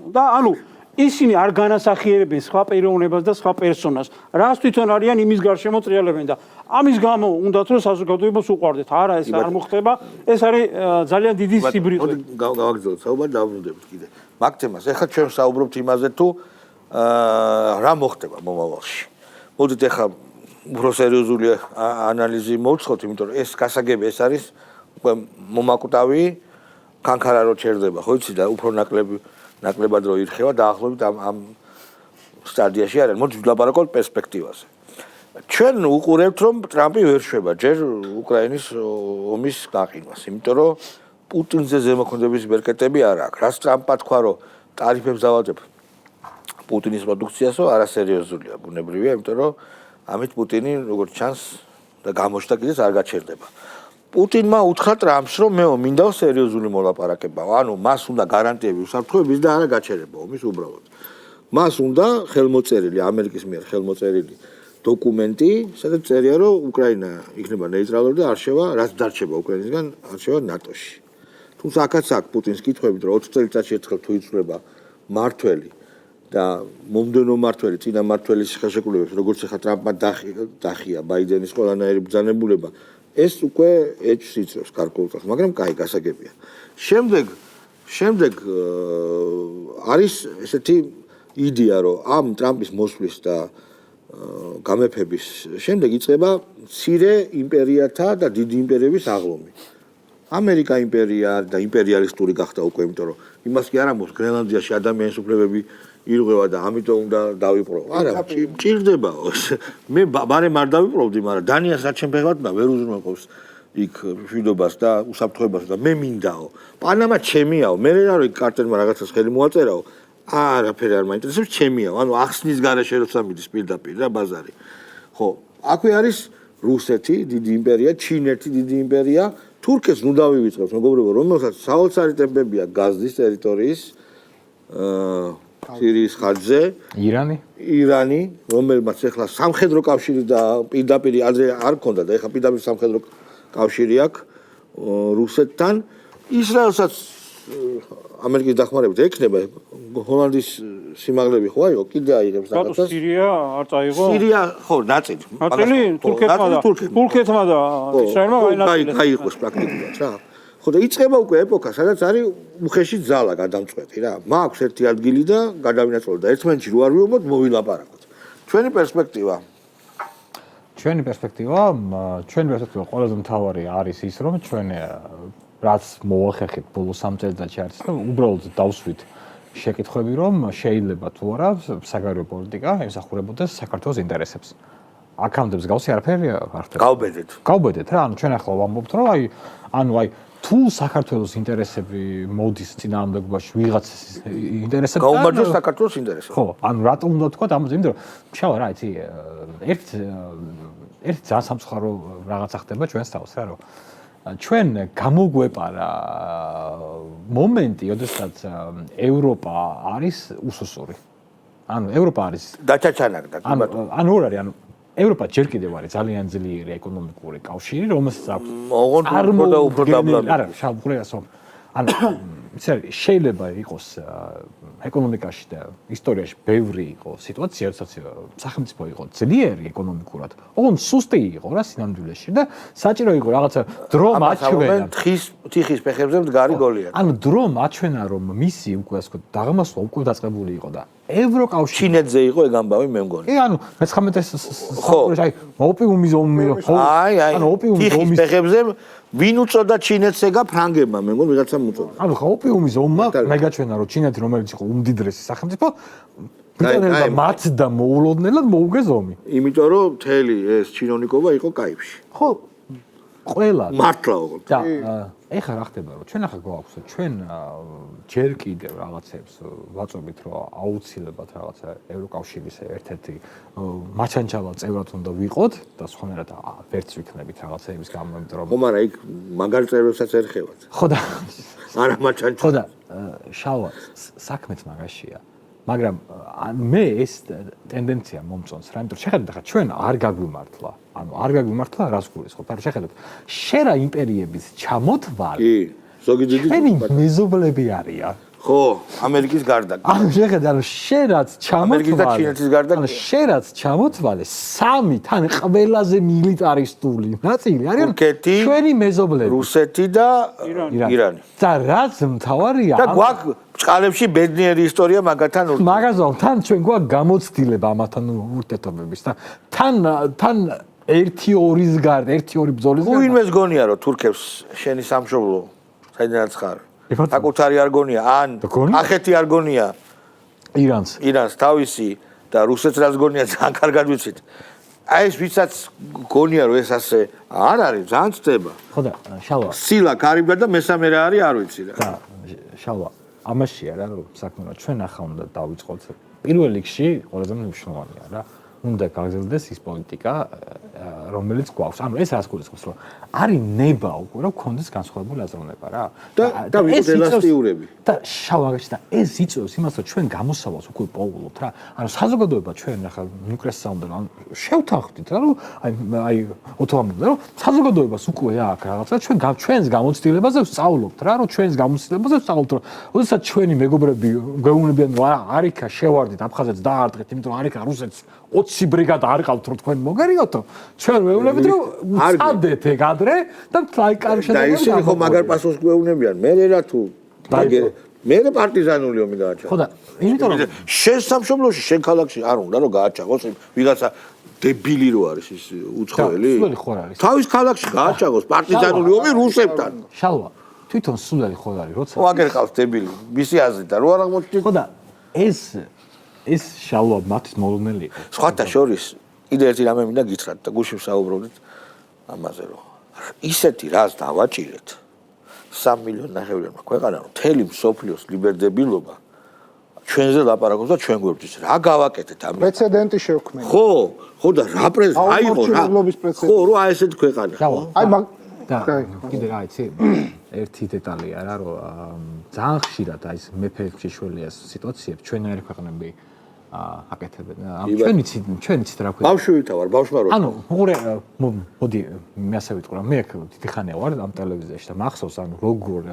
და ანუ ისინი არ განასახიერებენ სხვა პიროვნებას და სხვა პერსონაჟს. რას თვითონ არიან იმის გარშემო ტრიალებენ და ამის გამო უნდათ რომ საზოგადოებას უყვარდეთ. არა, ეს არ მოხდება. ეს არის ძალიან დიდი სიბრიყვე.
გავაგრძელოთ საუბარი და დაბრუნდებით კიდე. მაგ თემას. ეხლა ჩვენ საუბრობთ იმაზე თუ რა მოხდება მომავალში. მოდით ეხლა უფრო სერიოზული ანალიზი მოვცხოთ, იმიტომ რომ ეს გასაგები ეს არის უკვე მომაკვდავი კანქარა რო ჩერდება, ხო იცი და უფრო ნაკლებად რო ირხევა დაახლოებით ამ სტადიაში არის. მოდით ვლაპარაკოთ პერსპექტივაზე. ჩვენ უყურებთ რომ ტრამპი ვერ შვება ჯერ უკრაინის ომის გაყინვას, იმიტომ რომ პუტინზე ზემოქმედების ბერკეტები არ აქვს. რაც ტრამპმა თქვა რომ ტარიფებს დავაძებ პუტინის პროდუქციასო, არასერიოზულია, ბუნებრივია, იმიტომ რომ ამით პუტინი როგორც ჩანს და გამოჩნდა კიდეც არ გაჩერდება. პუტინმა უთხრა ტრამპს რომ მეო მინდა სერიოზული მოლაპარაკება. ანუ მას უნდა გარანტიები უსაფრთხოების და არა გაჩერება ომის უბრალოდ. მას უნდა ხელმოწერილი ამერიკის მიერ ხელმოწერილი დოკუმენტი, სადაც წერია რომ უკრაინა იქნება ნეიტრალური და არ შევა, რაც დარჩება უკრაინისგან, არ შევა ნატოში. თუმცა აქაც აქვს პუტინს კითხვებით რომ 20 წელიწადში ერთხელ თუ იწვრება მართველი და მომდენო მართველი წინა მმართველის ხელშეკრულებებს როგორც ახლა ტრამპმა დახია ბაიდენის ყველანაირი ბრძანებულება ეს უკვე ეჭვს იწევს გარკვეულწილად, მაგრამ კაი გასაგებია. შემდეგ არის ესეთი იდეა, რომ ამ ტრამპის მოსვლის და გამეფების შემდეგ იწყება მცირე იმპერიათა და დიდი იმპერიების აღლომი. ამერიკა იმპერია და იმპერიალისტური გახდა უკვე, იმიტომ რომ იმას კი არ ამბობს გრენლანდიაში ადამიანის უფლებები ირღვევა და ამიტომ უნდა დავიპყრო. არა, ჭირდებაო. მე ბარემ არ დავიპყრობდი, მაგრამ დანიას რაც შემფეხად და ვერ უზრუნველყოფს იქ მშვიდობას და უსაფრთხოებას და მე მინდაო. პანამა ჩემიაო. მე რა რო კარტერმა რაღაცას ხელი მოაწერაო. არაფერი არ მაინტერესებს, ჩემიაო. ანუ ახსნის გარეშე როცა მიდის პირდაპირ რა ბაზარი. ხო, აქვე არის რუსეთი, დიდი იმპერია, ჩინეთი, დიდი იმპერია. თურქეთს ნუ დავივიწყებთ, მეგობრებო, რომელსაც საოცარი ტემპებია გაზდის ტერიტორიის სირიის ხარჯზე, ირანი, რომელმაც ახლა სამხედრო კავშირი და პირდაპირ ადრე არ ქონდა და ახლა პირდაპირ სამხედრო კავშირი აქვს რუსეთთან. ისრაელსაც ამერიკის დახმარებით ექნება ჰოლანდის სიმაღლები ხო აიღო, კიდე აიღებს რაღაცას.
სირია არ წაიღო? სირია
ხო, ნაწილი.
ნაწილი თურქეთმა და ისრაელმა
გაიყოს პრაქტიკულად რა. ხო და იწყება უკვე ეპოქა, სადაც არის უხეში ძალა გადამწყვეტი რა. მაქვს ერთი ადგილი და გადავინაწილოთ და ერთმანეთში რო არ ვიობოთ, მოვილაპარაკოთ. ჩვენი პერსპექტივა
ყველაზე მთავარი არის ის, რომ ჩვენ რაც მოახერხეთ ბოლო 3 წელიწადში არის, რომ უბრალოდ დავსვით შეკითხვები, რომ შეიძლება თუ არა საგარეო პოლიტიკა ემსახურებოდეს საქართველოს ინტერესებს. აქამდე მსგავსი არაფერი არ ხდება. გავბედეთ რა, ანუ ჩვენ ახლა ვამბობთ, რომ აი თუ საქართველოს ინტერესები მოდის წინააღმდეგობაში ვიღაცის ინტერესები
გაუმარჯოს საქართველოს ინტერესები.
ხო, ანუ რატომ უნდა თქვა ამაზე, იმიტომ რომ შავა რა, იცი, ერთ ძალიან სამწუხარო რაღაცა ხდება ჩვენს თავს რა, რომ ჩვენ გამოგვეპარა მომენტი, როდესაც ევროპა არის უსუსური. ანუ ევროპა არის
დაჩაჩანაკდა, კი
ბატონო. ანუ ორ არის, ანუ ევროპა ჯერ კიდევ არის ძალიან ძლიერი ეკონომიკური კავშირი, რომელსაც აქვს
უფრო და უფრო დაბლობი.
არა, შავ ხურეასო. ანუ შეიძლება იყოს ეკონომიკაში და ისტორიაში ბევრი იყო სიტუაცია, როდესაც სახელმწიფო იყო ძლიერი ეკონომიკურად, ოღონდ სუსტი იყო რა სინამდვილეში და საჭირო იყო რაღაცა დრო მაჩვენა.
თიხის ფეხებზე მდგარი გოლია.
ანუ დრო მაჩვენა რომ მისი უკვე ასე ვთქვათ დაღმასვლა უკვე დაწყებული იყო და ევროკავშირი
ჩინეთზე იყო ეგ ამბავი მე მგონი.
ანუ 19 საუკუნეში აი ოპიუმის ომი
ანუ თიხის ფეხებზე ვინ უწოდა ჩინეთს ეგა ფრანგებმა მე მგონი ვიღაცამ უწოდა.
ანუ ხო ოპიუმის ომმა მეგაჩვენა რომ ჩინეთი რომელიც იყო უმდიდრესი სახელმწიფო ბრიტანელმა მათ და მოულოდნელად მოუგეს ომი.
იმიტომ რომ მთელი ეს ჩინოვნიკობა იყო კაიფში.
ხო ყველა
მართლა ოღონდ.
და ეხლა რა ხდება რომ ჩვენ ახლა გვაქვს ჩვენ ჯერ კიდევ რაღაცებს ვაწობით რომ აუცილებლად რაღაცა ევროკავშირის ერთ-ერთი მაჩანჩალა წევრად უნდა ვიყოთ და სხვანაირად ვერც ვიქნებით რაღაცეების გამო იმიტომ რომ
ხო მაგრამ იქ მაგარ წევრებსაც ერხევათ.
ხო და
არა მაჩანჩა.
ხო და შალვა საქმეც მაგაშია მაგრამ მე ეს ტენდენცია მომწონს რა იმიტომ შეხედეთ ახლა ჩვენ არ გაგვიმართლა ანუ არ გაგვიმართლა რას გულისხმობ არა შეხედეთ შერა იმპერიების ჩამოთვალი
კი ზოგი დიდი
ჩვენი მეზობლები არიან
ხო ამერიკის გარდა
ანუ შეხედეთ ანუ შერაც
ამერიკის და ჩინეთის გარდა
ანუ შერაც ჩამოთვალე სამი თან ყველაზე მილიტარისტული ნაწილი არიან ჩვენი მეზობლები
რუსეთი და ირანი
და რაც მთავარია
და გვაქვს წყალებში ბედნიერი ისტორია მაგათან
მაგაზო თან ჩვენ გვაქვს გამოცდილება ამათან ურთიერთობების და თან 1-2-ის გარდა 1-2 ბრძოლის გარდა
უინმეს გონია რომ თურქებს შენი სამშობლო საიდანაც ხარ საკუთარი არ გონია ან კახეთი არ გონია ირანს თავისი და რუსეთს რაც გონია ძალიან კარგად ვიცით აი ეს ვისაც გონია რომ ეს ასე არ არის ძალიან ცდება
ხო და შალვა
სილა კარიბდა და მესამე რა არის არ ვიცი რა
და შალვა ამაშია რა რომ საქმე ჩვენ ახლა უნდა დავიწყოთ პირველ რიგში ყველაზე მნიშვნელოვანია რა უნდა გაგრძელდეს ის პოლიტიკა რომელიც გვაქვს ანუ ეს რას გულისხმობს რომ არის ნება უკვე რომ გქონდეს განსხვავებული აზროვნება რა
და ვიყოთ ელასტიურები
და შალვაგაში და ეს იწევს იმას რომ ჩვენ გამოსავალს უკვე პოულობთ რა ანუ საზოგადოება ჩვენ ახლა ნუკრეს საუნდარ ანუ შევთანხმდით რა რომ აი ოთომამდე რომ საზოგადოებას უკვე აქვს რაღაცა ჩვენს გამოცდილებაზე ვსწავლობთ რა რომ ჩვენს გამოცდილებაზე ვსწავლობთ რომ ოდესაც ჩვენი მეგობრები გვეუბნებიან რომ არიქა შევარდით აფხაზეთს დაარტყეთ იმიტომ რომ არიქა რუსეთს 20 ბრიგადა არ ყავთ რომ თქვენ მოგერიოთო ჩვენ ვეუბნებით რომ წადეთ ეგ ადრე და აი კარგი შედეგები
და ისინი ხო მაგარ პასუხს გვეუბნებიან მე რა თუ მე პარტიზანული ომი გააჩაღო
ხო და იმიტომ რომ
შენ სამშობლოში შენ ქალაქში არ უნდა რომ გააჩაღოს ვიღაცა დებილი რო არის ის უცხოელი თავის ქალაქში გააჩაღოს პარტიზანული ომი რუსებთან
შალვა თვითონ სულელი ხო არის როცა
ვაგერ ყავს დებილი მისი აზრით და რო არ აღმოჩნდა
ხო და ეს შალვა მათის მოულოდნელი იყო
სხვათა შორის კიდე ერთი რამე მინდა გითხრათ და გუშინ საუბრობდით ამაზე რომ ისეთი რას დავაჭირეთ 3 მილიონი ნახევრიანმა ქვეყანამ მთელი მსოფლიოს ლიბერდებილობა ჩვენზე ლაპარაკობს და ჩვენ გვერდით რა გავაკეთეთ ამ
პრეცედენტი შევქმნა
ხო და რა აიღო რა ხო რო აი ესეთ ქვეყანა
აი
და კიდე რა იცი ერთი დეტალია რა რომ ძალიან ხშირად აი ეს მეფე შეშველია სიტუაციებს ჩვენაირი ქვეყნები აკეთებენ. ჩვენიც რა ქვია.
ბავშვითა ვარ, ბავშვმა რო.
ანუ მოდი მე ასე ვიტყვი, მე აქ დიდი ხანია ვარ ამ ტელევიზიაში და მახსოვს ანუ როგორ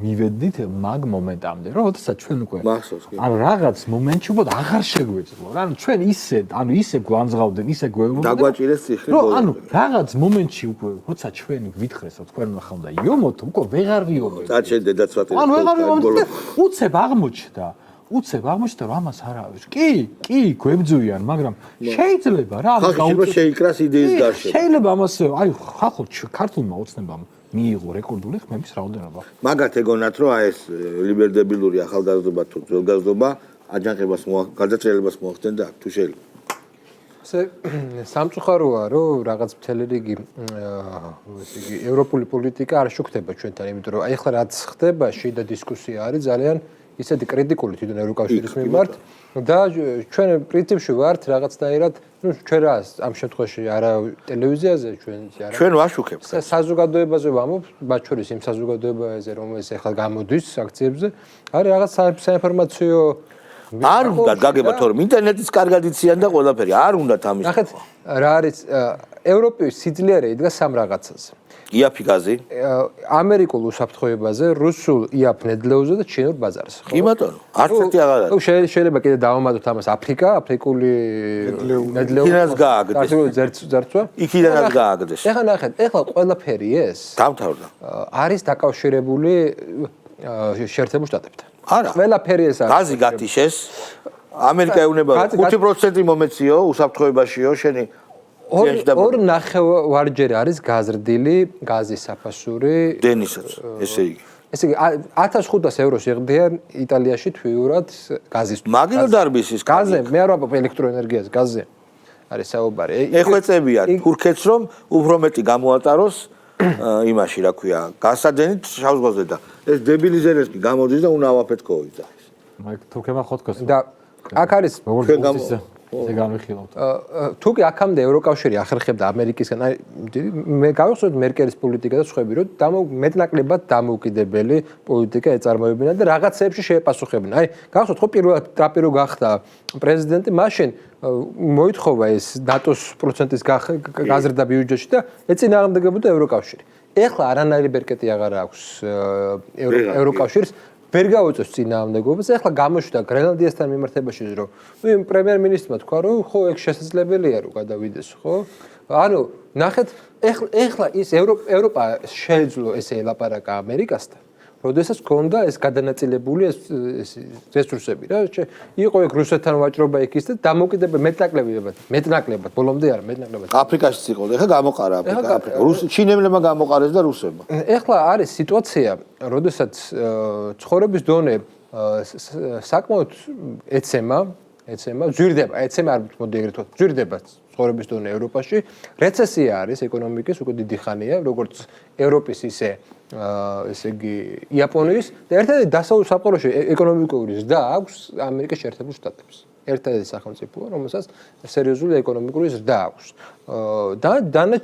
მივედით მაგ მომენტამდე, რომ ოდესაც ჩვენ უკვე
მახსოვს კი.
ანუ რაღაც მომენტში უკვე აღარ შეგვეძლო რა. ანუ ჩვენ ისე გვანძღავდნენ, ისე გვეუბნებდნენ.
დაგვაჭირეს ციხე
ბოლოს. ანუ რაღაც მომენტში უკვე როცა ჩვენ გვითხრეს, რომ თქვენ ახლა უნდა იომოთ, უკვე ვეღარ ვიომეთ.
წაჩენ დედაცვათი.
ანუ ვეღარ ვიომეთ. უცებ აღმოჩნდა რომ ამას არ არის. კი, გვებძვიან, მაგრამ შეიძლება რა ამას
გაუწევს. შეიკრას იდეის გარშემო.
შეიძლება ამას, აი, ხალხო ქართულმა ოცნებამ მიიღო რეკორდული ხმების რაოდენობა.
მაგათ ეგონათ რომ აი ეს ლიბერდებილური ახალგაზრდობა თუ ძველგაზრდობა აჯანყებას გადაჭრელებას მოახდენ და თუ შეიძლება.
ესე სამწუხაროა რომ რაღაც მთელი რიგი ესე იგი ევროპული პოლიტიკა არ შუქდება ჩვენთან, იმიტომ რომ აი ახლა რაც ხდება, შიდა დისკუსია არის ძალიან ისეთი კრიტიკული თვითონ ევროკავშირის მიმართ და ჩვენ პრინციპში ვართ რაღაცნაირად, ну ჩვენ რა ამ შემთხვევაში არა ტელევიზიაზე
ჩვენ ვაშუქებთ.
საზოგადოებაზე ვამბობ, მათ შორის იმ საზოგადოებაზე, რომელიც ახლა გამოდის აქციებზე, არის რაღაც საინფორმაციო
არ უნდა გაგებათ თორემ ინტერნეტის კარგად იციან და ყველაფერი არ უნდათ ამის.
ნახეთ, რა არის ევროპის სიძლიერე იდგა სამ რაღაცაზე.
იაფი გაზი.
ამერიკულ უსაფრთხოებაზე, რუსულ იაფ ნედლეულზე და ჩინურ ბაზარზე.
კი ბატონო, არც ერთი აღარ არის.
შეიძლება კიდე დავამატოთ ამას აფრიკული ნედლეული.
იქიდანაც გააგდეს.
აფრიკული ზერცვა.
იქიდანაც გააგდეს.
ეხლა ნახეთ, ეხლა ყველაფერი ეს
დამთავრდა.
არის დაკავშირებული შეერთებულ შტატებთან.
არა.
ყველაფერი ეს არის.
გაზი გათიშეს. ამერიკა ეუბნება 5% მომეციო უსაფრთხოებაშიო შენი.
ორ ნახევარჯერ არის გაზრდილი გაზის საფასური
დენისაც, ესე იგი.
ესე იგი 1500 ევროს იღდიან იტალიაში თვიურად გაზის.
მაგინო დარბისის
გაზზე, მე არ ვამბობ ელექტროენერგიაზე, გაზზე. არის საუბარი.
ეხვეწებია თურქეთს რომ უფრო მეტი გამოატაროს იმაში, რა ქვია, გასადენით შავ ზღვაზე და ეს დებილი ზელენსკი გამოდის და უნდა ავაფეთქოვის და ეს.
მაგ თურქებმა ხოთქოს.
და აქ არის
ესე გამიხილავთ.
თუკი აქამდე ევროკავშირი ახერხებდა ამერიკისგან, აი მე გავიხსენოთ მერკელის პოლიტიკა და სხვები, რომ მეტნაკლებად დამოუკიდებელი პოლიტიკა ეწარმოებინა და რაღაცეებში შეეპასუხებინა. აი გავიხსენოთ ხო პირველად გახდა პრეზიდენტი, მაშინ მოითხოვა ეს ნატოს პროცენტის გაზრდა ბიუჯეტში და ეწინააღმდეგებოდა ევროკავშირი. ეხლა არანაირი ბერკეტი აღარ აქვს ევროკავშირს. ვერ გავუწევს წინააღმდეგობას. ეხლა გამოჩნდა გრენლანდიასთან მიმართებაში, რომ პრემიერ-მინისტრმა თქვა, რომ ხო ეგ შესაძლებელია რომ გადავიდეს, ხო? ანუ ნახეთ, ეხლა ის ევროპა შეეძლო ესე ელაპარაკა ამერიკასთან. როდესაც ქონდა ეს გადანაწილებული ეს რესურსები რა, იყო ეგ რუსეთთან ვაჭრობა იქის და დამოუკიდებელი მეტნაკლებად, ბოლომდე არა, მეტნაკლებად.
აფრიკაშიც იყო, ეხლა გამოყარა აფრიკა. ჩინელებმა გამოყარეს და რუსებმა.
ეხლა არის სიტუაცია, როდესაც ცხოვრების დონე საკმაოდ ეცემა, ზვირდება, ეცემა არ მოდი ეგრეთ ვთქვათ, ზვირდება ცხოვრების დონე ევროპაში. რეცესია არის ეკონომიკის უკვე დიდი ხანია, როგორც ევროპის ისე ესე იგი იაპონიის და ერთადერთი დასავლურ სამყაროში ეკონომიკური ზრდა აქვს ამერიკის შეერთებულ შტატებს. ერთადერთი სახელმწიფოა, რომელსაც სერიოზული ეკონომიკური ზრდა აქვს. და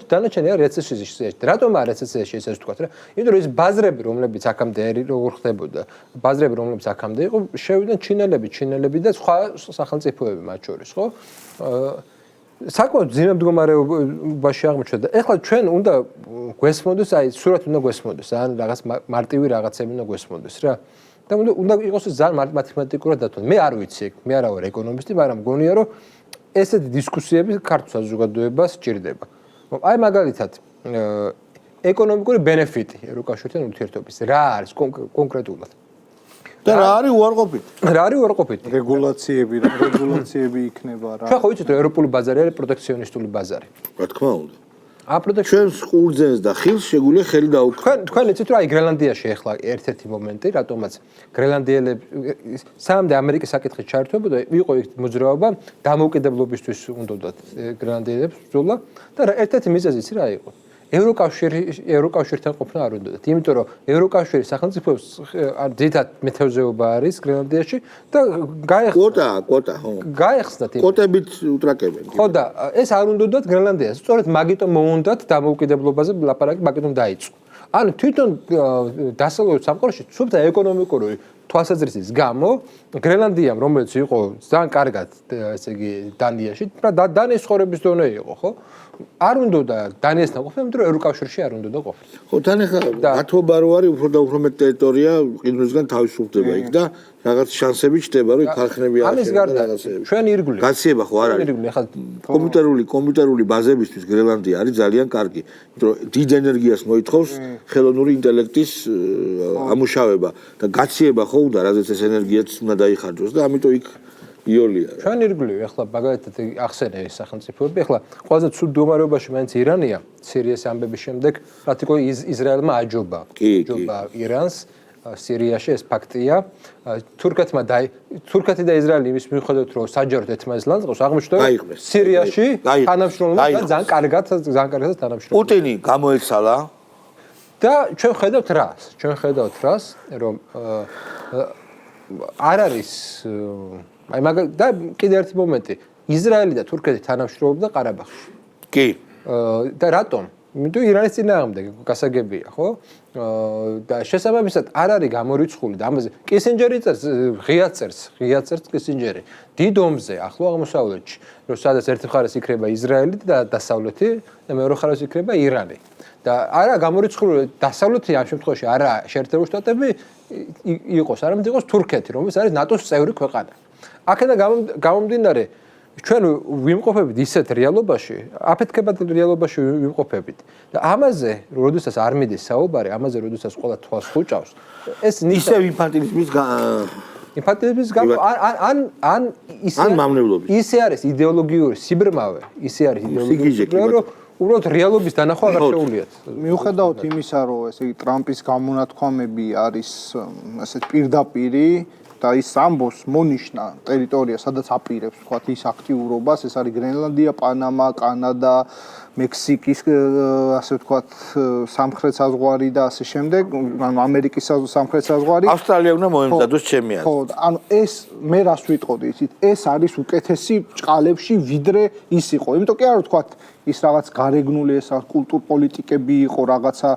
დანარჩენია რეცესიის შეჭრა. რატომ არა რეცესიაში ესე ვთქვათ რა? იმიტომ რომ ეს ბაზრები, რომლებიც აქამდე როგორ ხდებოდა, ბაზრები, რომლებიც აქამდე იყო, შევიდნენ ჩინელები და სხვა სახელმწიფოები მათ შორის, ხო? საკმაოდ ძიმე მდგომარეობაში აღმოჩნდა და ეხლა ჩვენ უნდა გვესმოდეს, აი სურათი უნდა გვესმოდეს, ან რაღაც მარტივი რაღაცები უნდა გვესმოდეს რა. და უნდა იყოს ძალიან მათემატიკურად დათვალე. მე არ ვიცი, მე არა ვარ ეკონომისტი, მაგრამ მგონია რომ ესეთი დისკუსიები ქართულ საზოგადოებას სჭირდება. აი მაგალითად, ეკონომიკური ბენეფიტი ევროკავშირთან ურთიერთობის რა არის კონკრეტულად?
და რა არის უარყოფითი?
რა არის უარყოფითი?
რეგულაციები იქნება რა.
ჩვენ ხო ვიცით, რომ ევროპული ბაზარი არის პროტექციონისტული ბაზარი.
რა თქმა უნდა. ჩვენს ყურძენს და ხილს შეგვიძლია ხელი დაუქმნას.
თქვენ იცით, რომ აი გრენლანდიაში ახლა ერთ-ერთი მომენტი, რატომაც გრენლანდიელები სამდე ამერიკის საკითხით ჩაერთვებოდა, იყო იქ მოძრაობა დამოუკიდებლობისთვის უნდათ გრენლანდიელებს ბრძოლა და ერთ-ერთი მიზეზიც რა იყო? ევროკავშირთან ყოფნა არ უნდათ. იმიტომ რომ ევროკავშირის სახელმწიფოებს ძირითად მეთევზეობა არის გრენლანდიაში და
კვოტა, ხო.
გაეხსნათ იმ
კვოტებით უტრაკებენ.
ხო და ეს არ უნდათ გრენლანდიას. სწორედ მაგიტომ მოუნდათ დამოუკიდებლობაზე ლაპარაკი, მაგიტომ დაიწყო. ანუ თვითონ დასავლურ სამყაროში სუფთა ეკონომიკური თვალსაზრისის გამო გრენლანდიამ, რომელიც იყო ძალიან კარგად, ესე იგი დანიაში, დანიის ცხოვრების დონე იყო, ხო? არ უნდა დანიასთან ყოფნა, იმიტომ რომ ევროკავშირში არ უნდა ყოფნა.
ხო, თან ახლა გათობა რო არის, უფრო და უფრო მეტ ტერიტორია ყინულისგან თავისუფლდება იქ და რაღაც შანსები ჩდება, რომ ქარხნები
აღება და რაღაცეები. ჩვენ ირგვლივ.
გაციება ხო არ არის? კომპიუტერული ბაზებისთვის გრენლანდია არის ძალიან კარგი, იმიტომ რომ დიდ ენერგიას მოითხოვს ხელოვნური ინტელექტის ამუშავება და გაციება ხო უნდა, რადგან ეს ენერგიაც უნდა დაიხარჯოს და ამიტომ იქ იოლია.
ჩვენ ირგვლივ ახლა მაგალითად ახსენე ეს სახელმწიფოები, ახლა ყველაზე ცუდ მდგომარეობაში მაინც ირანია, სირიის ამბების შემდეგ, რაც იყო ისრაელმა აჯობა ირანს სირიაში, ეს ფაქტია. თურქეთი და ისრაელი იმის მიუხედავად, რომ საჯაროდ ერთმანეთს ლანძღავს, აღმოჩნდა სირიაში თანამშრომლობა ძალიან კარგად თანამშრომლობა.
პუტინი გამოეცალა
და ჩვენ ხედავთ რას, რომ არ არის აი და კიდე ერთი მომენტი, ისრაელი და თურქეთი თანამშრომლობდა ყარაბაღში.
კი.
და რატომ? იმიტომ ირანის წინააღმდეგ გასაგებია, ხო? და შესაბამისად არ არის გამორიცხული და ამაზე კისინჯერი წერს, ღია წერს კისინჯერი. დიდ ომზე ახლო აღმოსავლეთში, რომ სადაც ერთი მხარეს იქნება ისრაელი და დასავლეთი და მეორე მხარეს იქნება ირანი. და არა გამორიცხული დასავლეთი ამ შემთხვევაში არა შეერთებული შტატები იყოს, არამედ იყოს თურქეთი, რომელიც არის ნატოს წევრი ქვეყანა. აქედან გამომდინარე ჩვენ ვიმყოფებით ისეთ რეალობაში, აფეთქებად რეალობაში ვიმყოფებით. და ამაზე, როდესაც არ მიდის საუბარი, ამაზე როდესაც ყველა თვალს ხუჭავს, ეს
ისევ ინფანტილიზმის
ან ისე არის იდეოლოგიური სიბრმავე, ისე არის იდეოლოგიური, რომ უბრალოდ რეალობის დანახვა არ შეუძლიათ.
მიუხედავად იმისა, რომ ესე იგი ტრამპის გამონათქვამები არის ასეთ პირდაპირი და ის ამბობს მონიშნა ტერიტორია, სადაც აპირებს თქვათ ის აქტიურობას, ეს არის გრენლანდია, პანამა, კანადა, მექსიკის ასე ვთქვათ სამხრეთ საზღვარი და ასე შემდეგ, ანუ ამერიკის სამხრეთ საზღვარი.
ავსტრალია უნდა მოემზადოს ჩემი აზრით.
ხო, ანუ ეს მე რას ვიტყოდი, იცით, ეს არის უკეთესი ბრჭყალებში, ვიდრე ის იყო. იმიტომ კი არა ვთქვათ ის რაღაც გარეგნული ეს კულტურ პოლიტიკები იყო, რაღაცა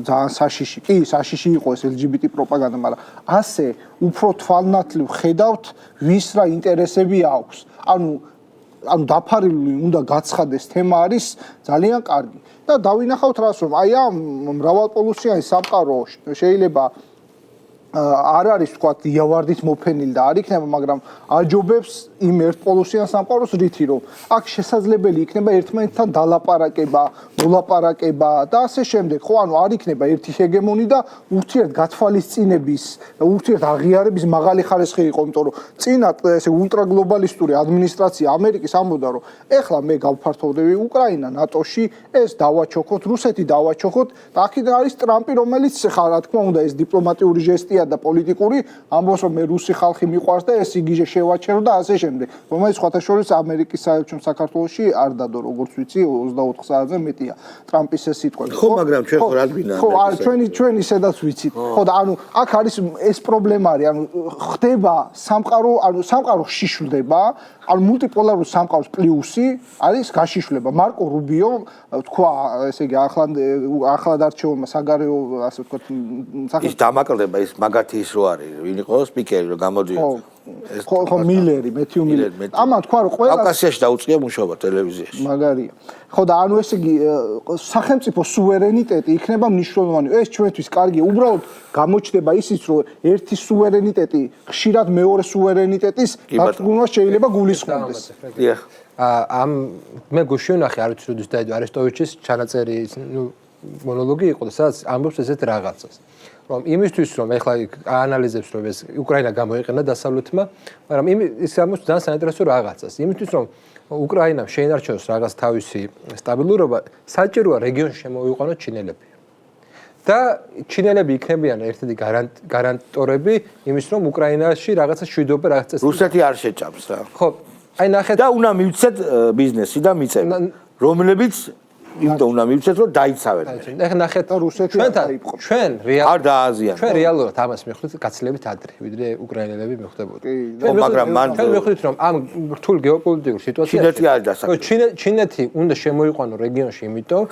ძალიან საშიში. კი, საშიში იყო ეს LGBT პროპაგანდა, მაგრამ ასე უფრო თვალნათლივ ხედავთ, ვის რა ინტერესები აქვს. ანუ დაფარული უნდა გაცხადეს თემა არის ძალიან კარგი. და დავინახავთ რას რომ აი ამ მრავალპოლუსიანი სამყარო შეიძლება არ არის თქვათ იავარდით მოფენილი და არ იქნება, მაგრამ აჯობებს იმ ერთპოლუსიან სამყაროს რითი რომ აქ შესაძლებელი იქნება ერთმანეთთან დალაპარაკება, მოლაპარაკება და ასე შემდეგ. ხო, ანუ არ იქნება ერთი ჰეგემონი და ურთიერთგათვალისწინების და ურთიერთაღიარების მაღალი ხარისხი იყო, იმიტომ რომ წინა ესე ულტრაგლობალისტური ადმინისტრაცია ამერიკის ამბობდა რომ ეხლა მე გავფართოვდები უკრაინა ნატოში, ეს დავაჩოქოთ, რუსეთი დავაჩოქოთ და აქედან არის ტრამპი, რომელიც ხა რა თქმა უნდა ეს დიპლომატიური ჟესტია და პოლიტიკური ამბობს რომ მე რუსი ხალხი მიყვარს და ეს იგიჟე შევაჩერო და ასე შემდეგ. რომელიც სხვათა შორის ამერიკის საელჩომ საქართველოში არ დადო, როგორც ვიცი, 24 საათზე მეტია ტრამპის ეს სიტყვები.
ხო, მაგრამ ჩვენ ხო რა გვინა?
ხო, ჩვენ ისედაც ვიცით. ხო, და ანუ აქ არის ეს პრობლემა არის, ანუ ხდება სამყარო შიშვლდება, ანუ მულტიპოლარული სამყაროს პლუსი არის გაშიშვლება. მარკო რუბიო თქვა, ესე იგი ახლად არჩეულმა საგარეო, ასე ვთქვათ,
ის დამაკლდება ის მაგათი ის რო არის, ვინ იყო სპიკერი რო გამოდიოდა.
ხო, მილერი, მეთიუ მილერი. ამან თქვა რომ ყველა
კავკასიაში დაუწყია მუშაობა ტელევიზიაში.
მაგარია. ხო და ანუ ესე იგი სახელმწიფო სუვერენიტეტი იქნება მნიშვნელოვანი. ეს ჩვენთვის კარგია. უბრალოდ გამოჩნდება ისიც რომ ერთი სუვერენიტეტი ხშირად მეორე სუვერენიტეტის დაცგუნვას შეიძლება გულისხმობდეს.
დიახ.
ამ მე გუშინ ნახე არ ვიცი როდის დაიდო არესტოვიჩის ჩანაწერი მონოლოგი იყო და სადაც ამბობს ესეთ რაღაცას. რომ იმისთვის რომ ეხლა აანალიზებს რომ ეს უკრაინა გამოიყენა დასავლეთმა, მაგრამ ის ამბობს ძალიან საინტერესო რაღაცას. იმისთვის რომ უკრაინამ შეინარჩუნოს რაღაც თავისი სტაბილურობა, საჭიროა რეგიონში შემოიყვანოს ჩინელები. და ჩინელები იქნებიან ერთ-ერთი გარანტორები იმის რომ უკრაინაში რაღაცა შვიდობა რაღაც წესი.
რუსეთი არ შეჭამს რა.
ხო, აი ნახეთ
და უნდა მივცეთ ბიზნესი და მიწები, რომლებიც იმიტომ უნდა მივცეთ რომ დაიცავენ.
ეხლა ნახეთ
რუსეთი
ჩვენ
არ დააზიანებთ.
ჩვენ რეალურად ამას მივხვდით გაცილებით ადრე, ვიდრე უკრაინელები მივხვდებოდა.
მაგრამ მან
ჩვენ მივხვდით რომ ამ რთულ გეოპოლიტიკურ სიტუაციაში
ჩინეთი არის დასაქმებული.
ჩინეთი უნდა შემოიყვანო რეგიონში, იმიტომ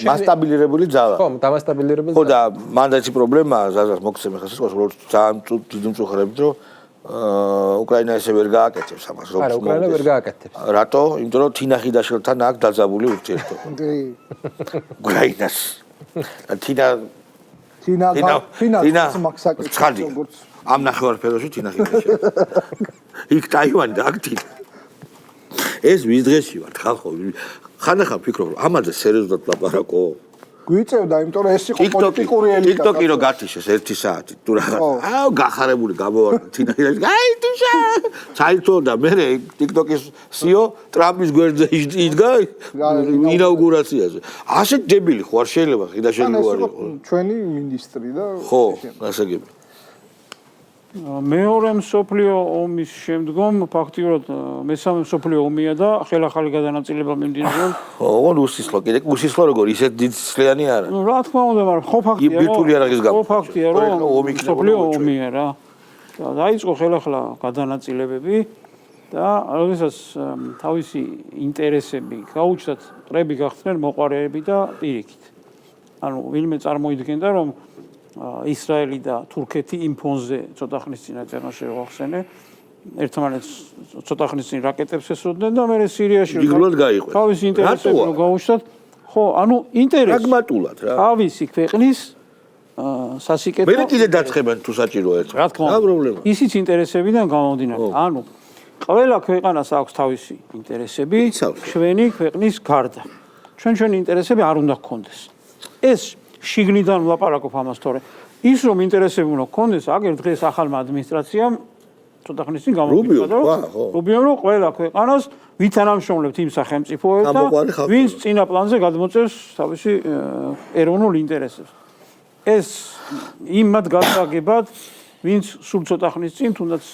მასტაბილირებული ძალა.
ხო, დამასტაბილირებული.
ხო და მანდაც პრობლემაა, ზაზას მოგცემ ხა სიტყვას, რომ ძალიან დიდი მწუხრებით, რომ უკრაინა ესე ვერ გააკეთებს ამას, როგორც
არა, უკრაინა ვერ გააკეთებს.
რატო? იმიტომ რომ თინახიდაშელთან აქვს დაძაბული ურთიერთობა. უკრაინას. თინა ცხადი. ამ ნახევარფეროში თინახიდაშელი. იქ ტაივანი და აქ თინა. ეს ვის დღეში ვარ, ხალხო? ხანახან ფიქრობ, რომ ამაზე სერიოზულად ლაპარაკო?
გვიწევდა, იმიტომ რომ ეს იყო პოლიტიკური ელიტა.
TikTok-ი რო გათიშეს 1 საათი, თუ რაღაც. აუ, გახარებული გამოვარდა თინახიდაში. აი, თიშა. საერთოდ და მე TikTok-ის CEO ტრამპის გვერდზე იდგა ინაუგურაციაზე. ასე დებილი ხო არ შეიძლება ხიდაშელი ვარ იყო.
ჩვენი მინისტრი და
ხო, გასაგები.
მეორე მსოფლიო ომის შემდგომ ფაქტიურად მესამე მსოფლიო ომია და ხელახალი გადანაწილება მიმდინარეობს.
ოღონდ უსისლო, კიდე უსისლო როგორ ისეთ დიდწლიანი არა.
ნუ რა თქმა უნდა, მაგრამ ხო ფაქტია რომ
ბირთვული არაღის გამო.
ხო ფაქტია რომ მსოფლიო ომია რა. და დაიწყო ხელახლა გადანაწილებები და როდესაც თავისი ინტერესები გაუჩნდათ, მტრები გახდნენ მოყარეები და პირიქით. ანუ ვინმე წარმოიდგენდა, რომ ისრაელი და თურქეთი იმ ფონზე ცოტა ხნის წინ აწერნა შევახსენე, ერთმანეთს ცოტა ხნის წინ რაკეტებს ესროდნენ და მე სირიაში
იგრულად გაიყვეს.
თავისი ინტერესები რომ გაუჩნდათ, ხო, ანუ ინტერესი
პრაგმატულად რა.
თავისი ქვეყნის სასიკეთო
მე კიდე დაწყებენ თუ საჭირო ერთ.
რა თქმა უნდა. ისიც ინტერესებიდან გამომდინარე. ანუ ყველა ქვეყანას აქვს თავისი ინტერესები, ჩვენი ქვეყნის გარდა. ჩვენი ინტერესები არ უნდა გქონდეს. ეს შიგნიდან ვლაპარაკობ ამას, თორე ის რომ ინტერესები უნდა გქონდეს, აგერ დღეს ახალმა ადმინისტრაციამ ცოტა ხნის წინ გამოგიყვანა, რუბიომ რომ ყველა ქვეყანას ვითანამშრომლებთ იმ სახელმწიფოებთან, ვინც წინა პლანზე გადმოწევს თავისი ეროვნულ ინტერესებს. ეს იმად გასაგებად, ვინც სულ ცოტა ხნის წინ, თუნდაც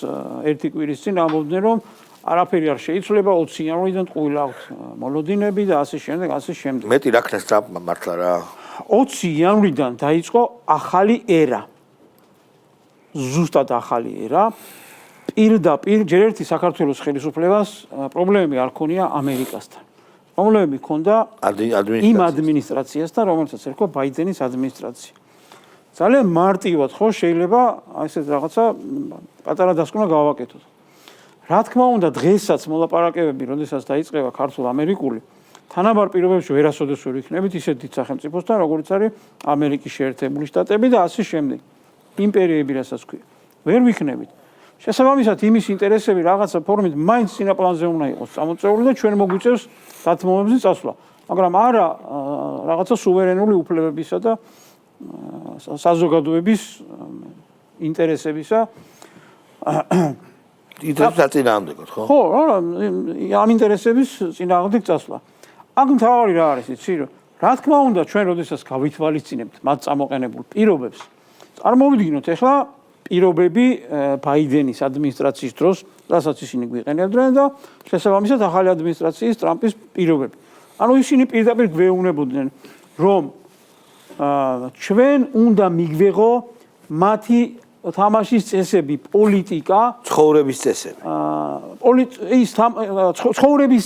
ერთი კვირის წინ ამბობდნენ, რომ არაფერი არ შეიცვლება 20 იანვრიდან ყვილა აქვთ მოლოდინები და ასე შემდეგ, ასე შემდეგ.
მეტი რა ქნეს ტრამპმა მართლა რა.
20 იანვრიდან დაიწყო ახალი ერა. ზუსტად ახალი ერა. პირდაპირ ჯერ ერთი საქართველოს ხელისუფლებას პრობლემები არ ქონია ამერიკასთან. პრობლემები ქონდა იმ ადმინისტრაციასთან, რომელსაც ერქვა ბაიდენის ადმინისტრაცია. ძალიან მარტივად ხო შეიძლება ესეთ რაღაცა პატარა დასკვნა გავაკეთოთ. რა თქმა უნდა, დღესაც მოლაპარაკებები, როდესაც დაიწყება ქართულ-ამერიკული, თანაბარ პირობებში ვერასოდეს ვერ ვიქნებით ისეთ დიდ სახელმწიფოსთან, როგორც არის ამერიკის შეერთებული შტატები და ასე შემდეგ. იმპერიები, რასაც ქვია. ვერ ვიქნებით. შესაბამისად, იმის ინტერესები რაღაცა ფორმით მაინც წინა პლანზე უნდა იყოს წამოწეული და ჩვენ მოგვიწევს დათმობებზე წასვლა. მაგრამ არა რაღაცა სუვერენული უფლებებისა და საზოგადოების ინტერესებისა
ინტერესებისა წინააღმდეგოთ, ხო?
ხო, ამ ინტერესების წინააღმდეგ წასვლა. აქ მთავარი რა არის, იცი რომ რა თქმა უნდა ჩვენ როდესაც გავითვალისწინებთ მათ წამოყენებულ პირობებს, წარმოვიდგინოთ ახლა პირობები ბაიდენის ადმინისტრაციის დროს, რასაც ისინი გვიყენებდნენ და შესაბამისად ახალი ადმინისტრაციის ტრამპის პირობები. ანუ ისინი პირდაპირ გვეუბნებოდნენ, რომ ჩვენ უნდა მიგვეღო მათი თამაშის წესები, პოლიტიკა,
ცხოვრების წესები.
ცხოვრების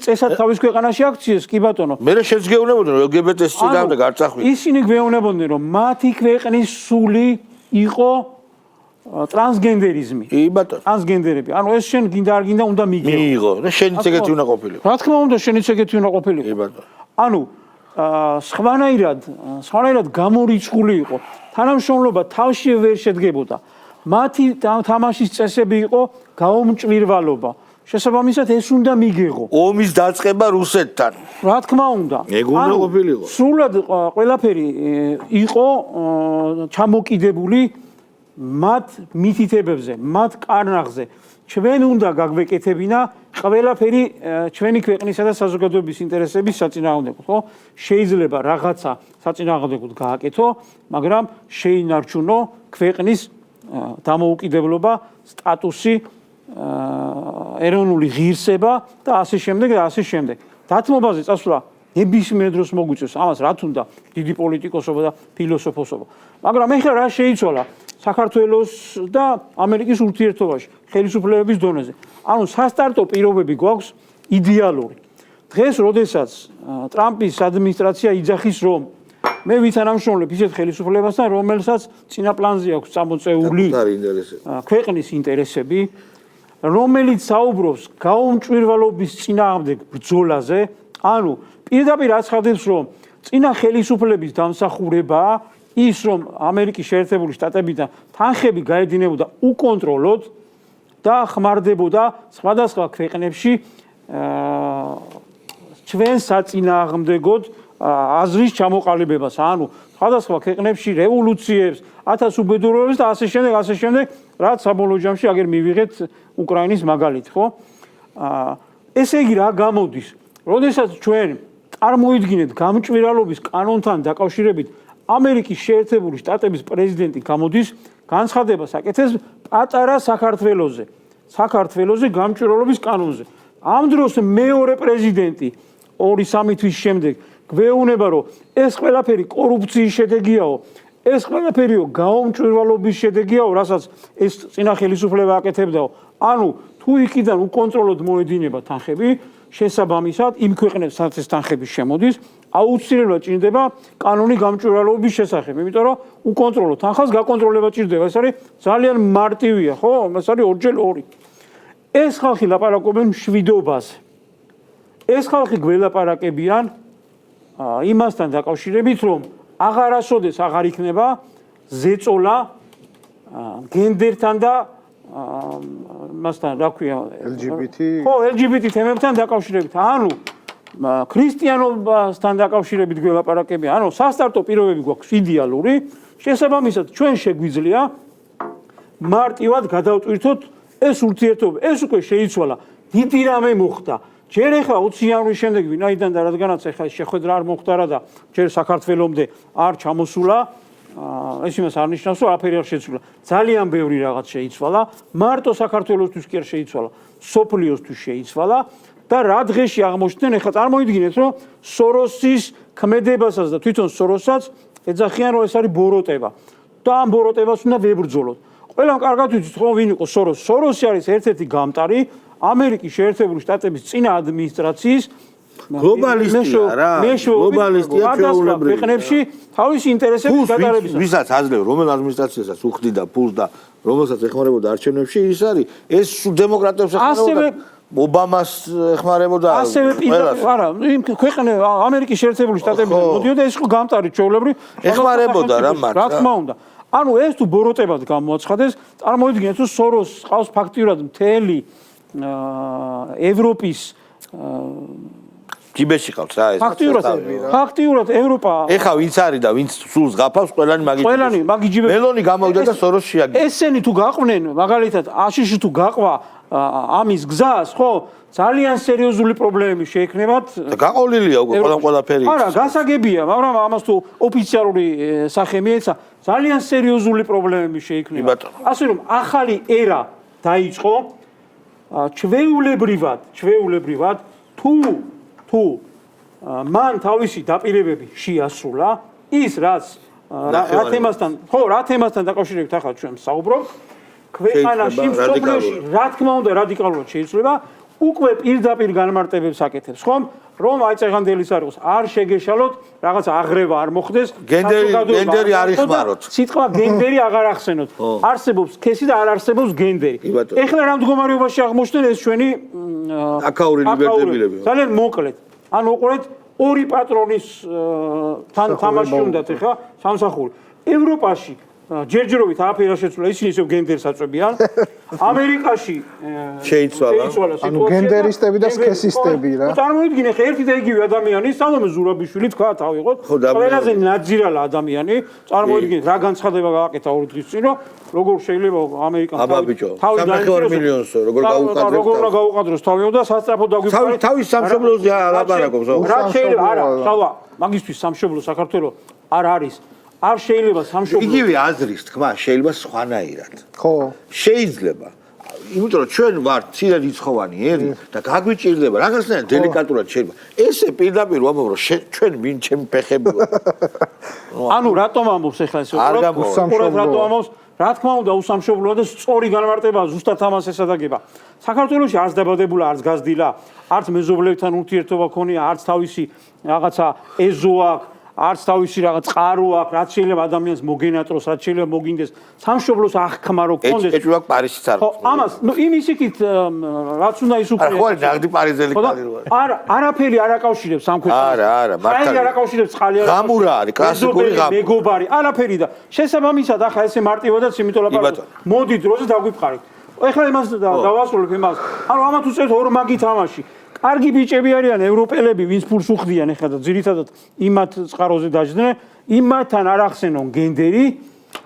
წესად თავის ქვეყანაში აქციეს, კი ბატონო.
მე შენს გეუბნებოდნენ, რომ LGBT-ს წინააღმდეგ არ წახვიდე.
ისინი გვეუბნებოდნენ, რომ მათი ქვეყნის სული იყო ტრანსგენდერიზმი.
კი ბატონო.
ტრანსგენდერები. ანუ ეს შენ გინდა არ გინდა უნდა მიიღო.
მიიღო და შენიც ეგეთი უნდა ყოფილიყო.
რა თქმა უნდა, შენიც ეგეთი უნდა ყოფილიყო.
კი ბატონო.
ანუ სხვანაირად გამორიცხული იყო. თანამშრომლობა თავში ვერ შედგებოდა. მათი თამაშის წესები იყო გაუმჭვირვალობა. შესაბამისად ეს უნდა მიიღო.
ომის დაწყება რუსეთთან.
რა თქმა უნდა.
ეგ უნდა ყოფილიყო.
სრულად ყველაფერი იყო ჩამოკიდებული მათ მითითებებზე, მათ კარნახზე. ჩვენ უნდა გაგვეკეთებინა ყველაფერი ჩვენი ქვეყნისა და საზოგადოების ინტერესების საწინააღმდეგოდ, ხო? შეიძლება რაღაცა საწინააღმდეგოდ გააკეთო, მაგრამ შეინარჩუნო ქვეყნის დამოუკიდებლობა, სტატუსი, ეროვნული ღირსება და ასე შემდეგ და ასე შემდეგ. დათმობაზე წასვლა ნებისმიერ დროს მოგვიწევს, ამას რა თუნდა დიდი პოლიტიკოსობა და ფილოსოფოსობა. მაგრამ ეხლა რა შეიცვალა საქართველოს და ამერიკის ურთიერთობაში, ხელისუფლებების დონეზე. ანუ სასტარტო პირობები გვაქვს იდეალური. დღეს, როდესაც ტრამპის ადმინისტრაცია იძახის, რომ მე ვითანამშრომლებ ისეთ ხელისუფლებასთან, რომელსაც წინა პლანზე აქვს წამოწეული ქვეყნის ინტერესები, რომელიც საუბრობს გაუმჭვირვალობის წინააღმდეგ ბრძოლაზე, ანუ პირდაპირ აცხადებს, რომ წინა ხელისუფლების დამსახურებაა ის, რომ ამერიკის შეერთებული შტატებიდან თანხები გაედინებოდა უკონტროლოდ და ხმარდებოდა სხვადასხვა ქვეყნებში ჩვენ საწინააღმდეგოდ აზრის ჩამოყალიბებას, ანუ სხვადასხვა ქვეყნებში რევოლუციებს, ათასუბედურებებს და ასე შემდეგ, რაც საბოლოო ჯამში აგერ მივიღეთ უკრაინის მაგალითი, ხო? ესე იგი რა გამოდის? როდესაც ჩვენ წარმოიდგინეთ გამჭვირვალობის კანონთან დაკავშირებით ამერიკის შეერთებული შტატების პრეზიდენტი გამოდის განცხადებას აკეთებს პატარა საქართველოზე გამჭვირვალობის კანონზე. ამ დროს მეორე პრეზიდენტი 2-3 თვის შემდეგ გვეუბნება, რომ ეს ყველაფერი კორუფციის შედეგიაო, ეს ყველაფერიო გაუმჭვირვალობის შედეგიაო, რასაც ეს წინა ხელისუფლება აკეთებდაო. ანუ თუ იქიდან უკონტროლოდ მოედინება თანხები, შესაბამისად იმ ქვეყნებს, სადაც ეს თანხები შემოდის, აუცილებლად ჭირდება კანონი გამჭვირვალობის შესახებ, იმიტომ რომ უკონტროლო თანხას გაკონტროლება ჭირდება. ეს არის ძალიან მარტივია, ხო? ეს არის 2x2. ეს ხალხი ლაპარაკობენ მშვიდობაზე. ეს ხალხი გველაპარაკებიან იმასთან დაკავშირებით, რომ აღარასოდეს აღარ იქნება ზეწოლა გენდერთან და მასთან რა ქვია
LGBT
ხო LGBT თემებთან დაკავშირებით ანუ ქრისტიანობასთან დაკავშირებით გველაპარაკებიან ანუ სასტარტო პირობები გვაქვს იდეალური შესაბამისად ჩვენ შეგვიძლია მარტივად გადავტვირთოთ ეს ურთიერთობა ეს უკვე შეიცვალა დიდი რამე მოხდა ჯერ ახლა 20 იანვრის შემდეგ ვინაიდან და რადგანაც ახლა შეხვედრა არ მოხდარა და ჯერ საქართველოსამდე არ ჩამოსულა ეს იმას არ ნიშნავს რომ არაფერი არ შეცვლა ძალიან ბევრი რაღაც შეიცვალა მარტო საქართველოსთვის კი არ შეიცვალა სოფლიოსთვის შეიცვალა და რა დღეში აღმოჩნდნენ ახლა წარმოიდგინეთ რომ სოროსის ქმედებასაც და თვითონ სოროსაც ეძახიან რომ ეს არის ბოროტება და ამ ბოროტებას უნდა ვებრძოლოთ ყველამ კარგად ვიცით რომ ვინ იყო სოროსი არის ერთ-ერთი გამტარი ამერიკის შეერთებული შტატების წინა ადმინისტრაციის
გლობალისტია რა გლობალისტია ჩვეულებრივი
ქვეყნებში თავისი ინტერესების გატარებისა
ვისაც აძლევ რომელ ადმინისტრაციასაც უხდიდა ფულს და რომელსაც ეხმარებოდა არჩევნებში ის არის ეს დემოკრატებს ეხმარებოდა ობამას ეხმარებოდა
ასევე არა იმ ქვეყნები ამერიკის შეერთებული შტატები მოდიოდა ეს იყო გამტარი ჩვეულებრივი
ეხმარებოდა რა
რა თქმა უნდა ანუ ეს თუ ბოროტებად გამოაცხადეს წარმოიდგინეთ რომ სოროს ყავს ფაქტიურად მთელი ევროპის
ჯიბეში ყავს რა ეს
ფაქტიურად ევროპა
ეხა ვინც არის და ვინც სულს გაფავს ყველანი მაგი ჯიბეში მელონი გამოვიდა და სოროს შეაგდა
ესენი თუ გაყვნენ მაგალითად აშიში თუ გაყვა ამის გზას ხო ძალიან სერიოზული პრობლემები შეექნებათ
და გაყოლილია უკვე ყველაფერი
არა გასაგებია მაგრამ ამას თუ ოფიციალური სახე მიეცა ძალიან სერიოზული პრობლემები შეექნება ასე რომ ახალი ერა დაიწყო ჩვეულებრივად თუ მან თავისი დაპირებები შეასრულა ის რაც რა თემასთან დაკავშირებით ახლა ჩვენ საუბრობთ ქვეყანაში მსოფლიოში რა თქმა უნდა რადიკალურად შეიცვლება უკვე პირდაპირ განმარტებებს აკეთებს ხომ რომ აი წეღანდელის არ იყოს არ შეგეშალოთ რაღაც აღრევა არ მოხდეს
გენდერი არ იხმაროთ
სიტყვა გენდერი აღარ ახსენოთ არსებობს სქესი და არ არსებობს გენდერი ეხლა რა მდგომარეობაში აღმოჩნდნენ ეს ჩვენი
აკაური ლიბერტებილები
ძალიან მოკლედ ანუ უყურეთ ორი პატრონის თამაში უნდათ ეხლა სამსახური ევროპაში ჯერჯერობით არაფერი არ შეცვლა ისინი ისევ გენდერს აწვევიან ამერიკაში
შეიცვალა
ანუ გენდერისტები და სქესისტები რა
წარმოიდგინე ხე ერთი და იგივე ადამიანი სალომე ზურაბიშვილი თქვა თავიღოთ ყველაზე ნაძირალა ადამიანი წარმოიდგინეთ რა განცხადება გააკეთა 2 დღის წინ რომ როგორ შეიძლება ამერიკამ
$3 მილიონს როგორ
გაუყადროს თავიო და სასწრაფო დაგვიყვარეთ
თავის სამშობლოზე ლაპარაკობს
რა შეიძლება არა ხალვა მაგისთვის სამშობლო საქართველოს არ არის არ შეიძლება სამშობლო
იგივე აზრის თქმა შეიძლება სხვანაირად
ხო
შეიძლება იმიტომ რომ ჩვენ ვართ ცირერიცხოვანი ერი და გაგვიჭირდება რაღაცნაირად დელიკატურად შეიძლება ესე პირდაპირ ვამბობ რომ ჩვენ ვინ ჩემი ფეხები
ანუ რატომ ამბობს ახლა ეს რატომ ამბობს რა თქმა უნდა უსამშობლოა და სწორი განმარტებაა ზუსტად ამას ესადაგება საქართველოში არც დაბადებულა არც გაზრდილა არც მეზობლებთან ურთიერთობა ქონია არც თავისი რაღაცა ეზო აქვს არც თავისი რაღაც წყარო აქვს, რაც შეიძლება ადამიანს მოგენატროს, რაც შეიძლება მოგინდეს სამშობლოს აღქმა რო კონდეს.
ეჭვი აქვს პარიზის არ.
ხო, ამას, ნუ იმის იქით რაც უნდა ის უკვე.
არა, ხო, ნაღდი პარიზელი კალი როა.
არა, არაფერი არ აკავშირებს ამ ქვეყანას.
არა, მართალია.
არ აკავშირებს წყალი არ.
გამურა არის, კლასიკური გამურა.
მეგობარი, არაფერი და შესაბამისად ახლა ესე მარტივადაც იმიტომ ლაპარაკობ. მოდი დროზე დაგვიფხარით. ეხლა იმას დავასრულებ იმას. ანუ ამათ უწევთ ორმაგი თამაში. კარგი ბიჭები არიან ევროპელები, ვინც ფულს უხდიან ახლა და ძირითადად იმათ წყაროზე დაждდნენ, იმათთან არ ახსენონ გენდერი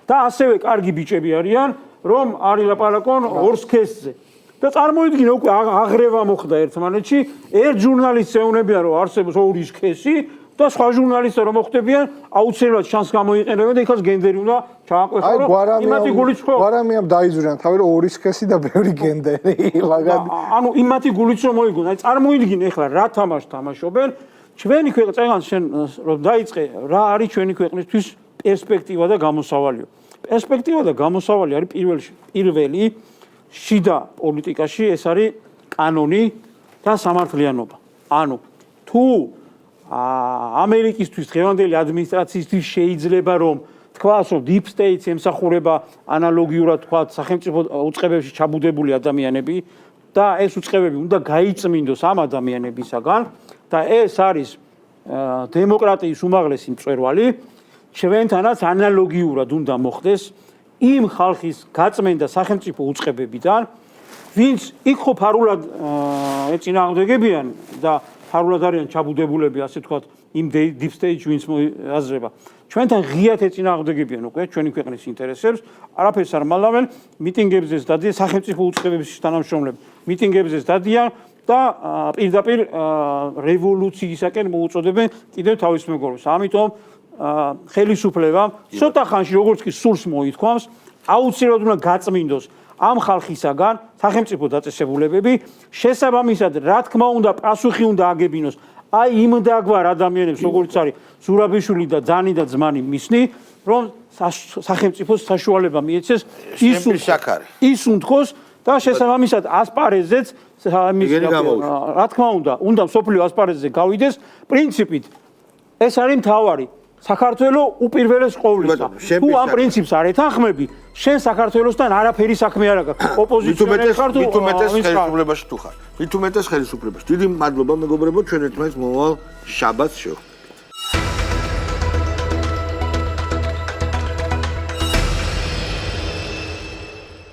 და ასევე კარგი ბიჭები არიან, რომ არ ილაპარაკონ ორ სქესზე. და წარმოიდგინე უკვე აღრევა მოხდა ერთმანეთში, ერთ ჟურნალისტს ეუბნებიან, რომ არსებობს ორი სქესი და სხვა ჟურნალისტები რომ მოხდებიან, აუცილებლად შანსს გამოიყენებენ და იქაც გენდერი უნდა ჩააყვეხო, რომ იმათი გულიც ხო.
გვარამიამ დაიძვრიან თავი რომ ორი სქესი და ბევრი გენდერი, მაგარი.
ანუ იმათი გულიც რომ მოიგონ, აი წარმოიდგინე ახლა რა თამაშს თამაშობენ, ჩვენი ქვეყნის წეგან შენ რომ დაიწყე, რა არის ჩვენი ქვეყნისთვის პერსპექტივა და გამოსავალიო. პერსპექტივა და გამოსავალი არის პირველი შიდა პოლიტიკაში, ეს არის კანონი და სამართლიანობა. ანუ თუ ამერიკისთვის დღევანდელი ადმინისტრაციისთვის შეიძლება რომ თქვას რომ deep state-ს ემსახურება ანალოგიურად თქვა სახელმწიფო უწყებებში ჩაბუდებული ადამიანები და ეს უწყებები უნდა გაიწმინდოს ამ ადამიანებისაგან და ეს არის დემოკრატიის უმაღლესი მწვერვალი, ჩვენთანაც ანალოგიურად უნდა მოხდეს იმ ხალხის გაწმენდა სახელმწიფო უწყებებიდან, ვინც იქ ხო ფარულად ეწინააღმდეგებიან და ფარულად არიან ჩაბუდებულები, ასე ვთქვათ, იმ deep state ვინც მოაზრება. ჩვენთან ღიად ეწინააღმდეგებიან უკვე ჩვენი ქვეყნის ინტერესებს, არაფერს არ მალავენ, მიტინგებზეც დადიან სახელმწიფო უწყებების თანამშრომლები, მიტინგებზეც დადიან და პირდაპირ რევოლუციისაკენ მოუწოდებენ კიდევ თავის მეგობრებს. ამიტომ ხელისუფლებამ ცოტა ხანში როგორც კი სურს მოითქვამს, აუცილებლად უნდა გაწმინდოს ამ ხალხისაგან სახელმწიფო დაწესებულებები, შესაბამისად, რა თქმა უნდა, პასუხი უნდა აგებინოს აი იმ დაგვარ ადამიანებს, როგორც არის ზურაბიშვილი და ძანი და ძმანი მისნი, რომ სახელმწიფოს საშუალება მიეცეს ის უნთხოს და შესაბამისად ასპარეზზეც რა თქმა უნდა სოფლიო ასპარეზზე გავიდეს პრინციპით ეს არის მთავარი საქართველოს უპირველეს ყოვლისა. თუ ამ პრინციპს არ ეთანხმები, შენ საქართველოსთან არაფერი საქმე არ აქვს. ოპოზიციონერი ხარ თუ
ხელისუფლებაში თუ ხარ. მით უმეტეს ხელისუფლებაში. დიდი მადლობა მეგობრებო, ჩვენ ერთმანეთს მომავალ შაბათს შევხვდებით.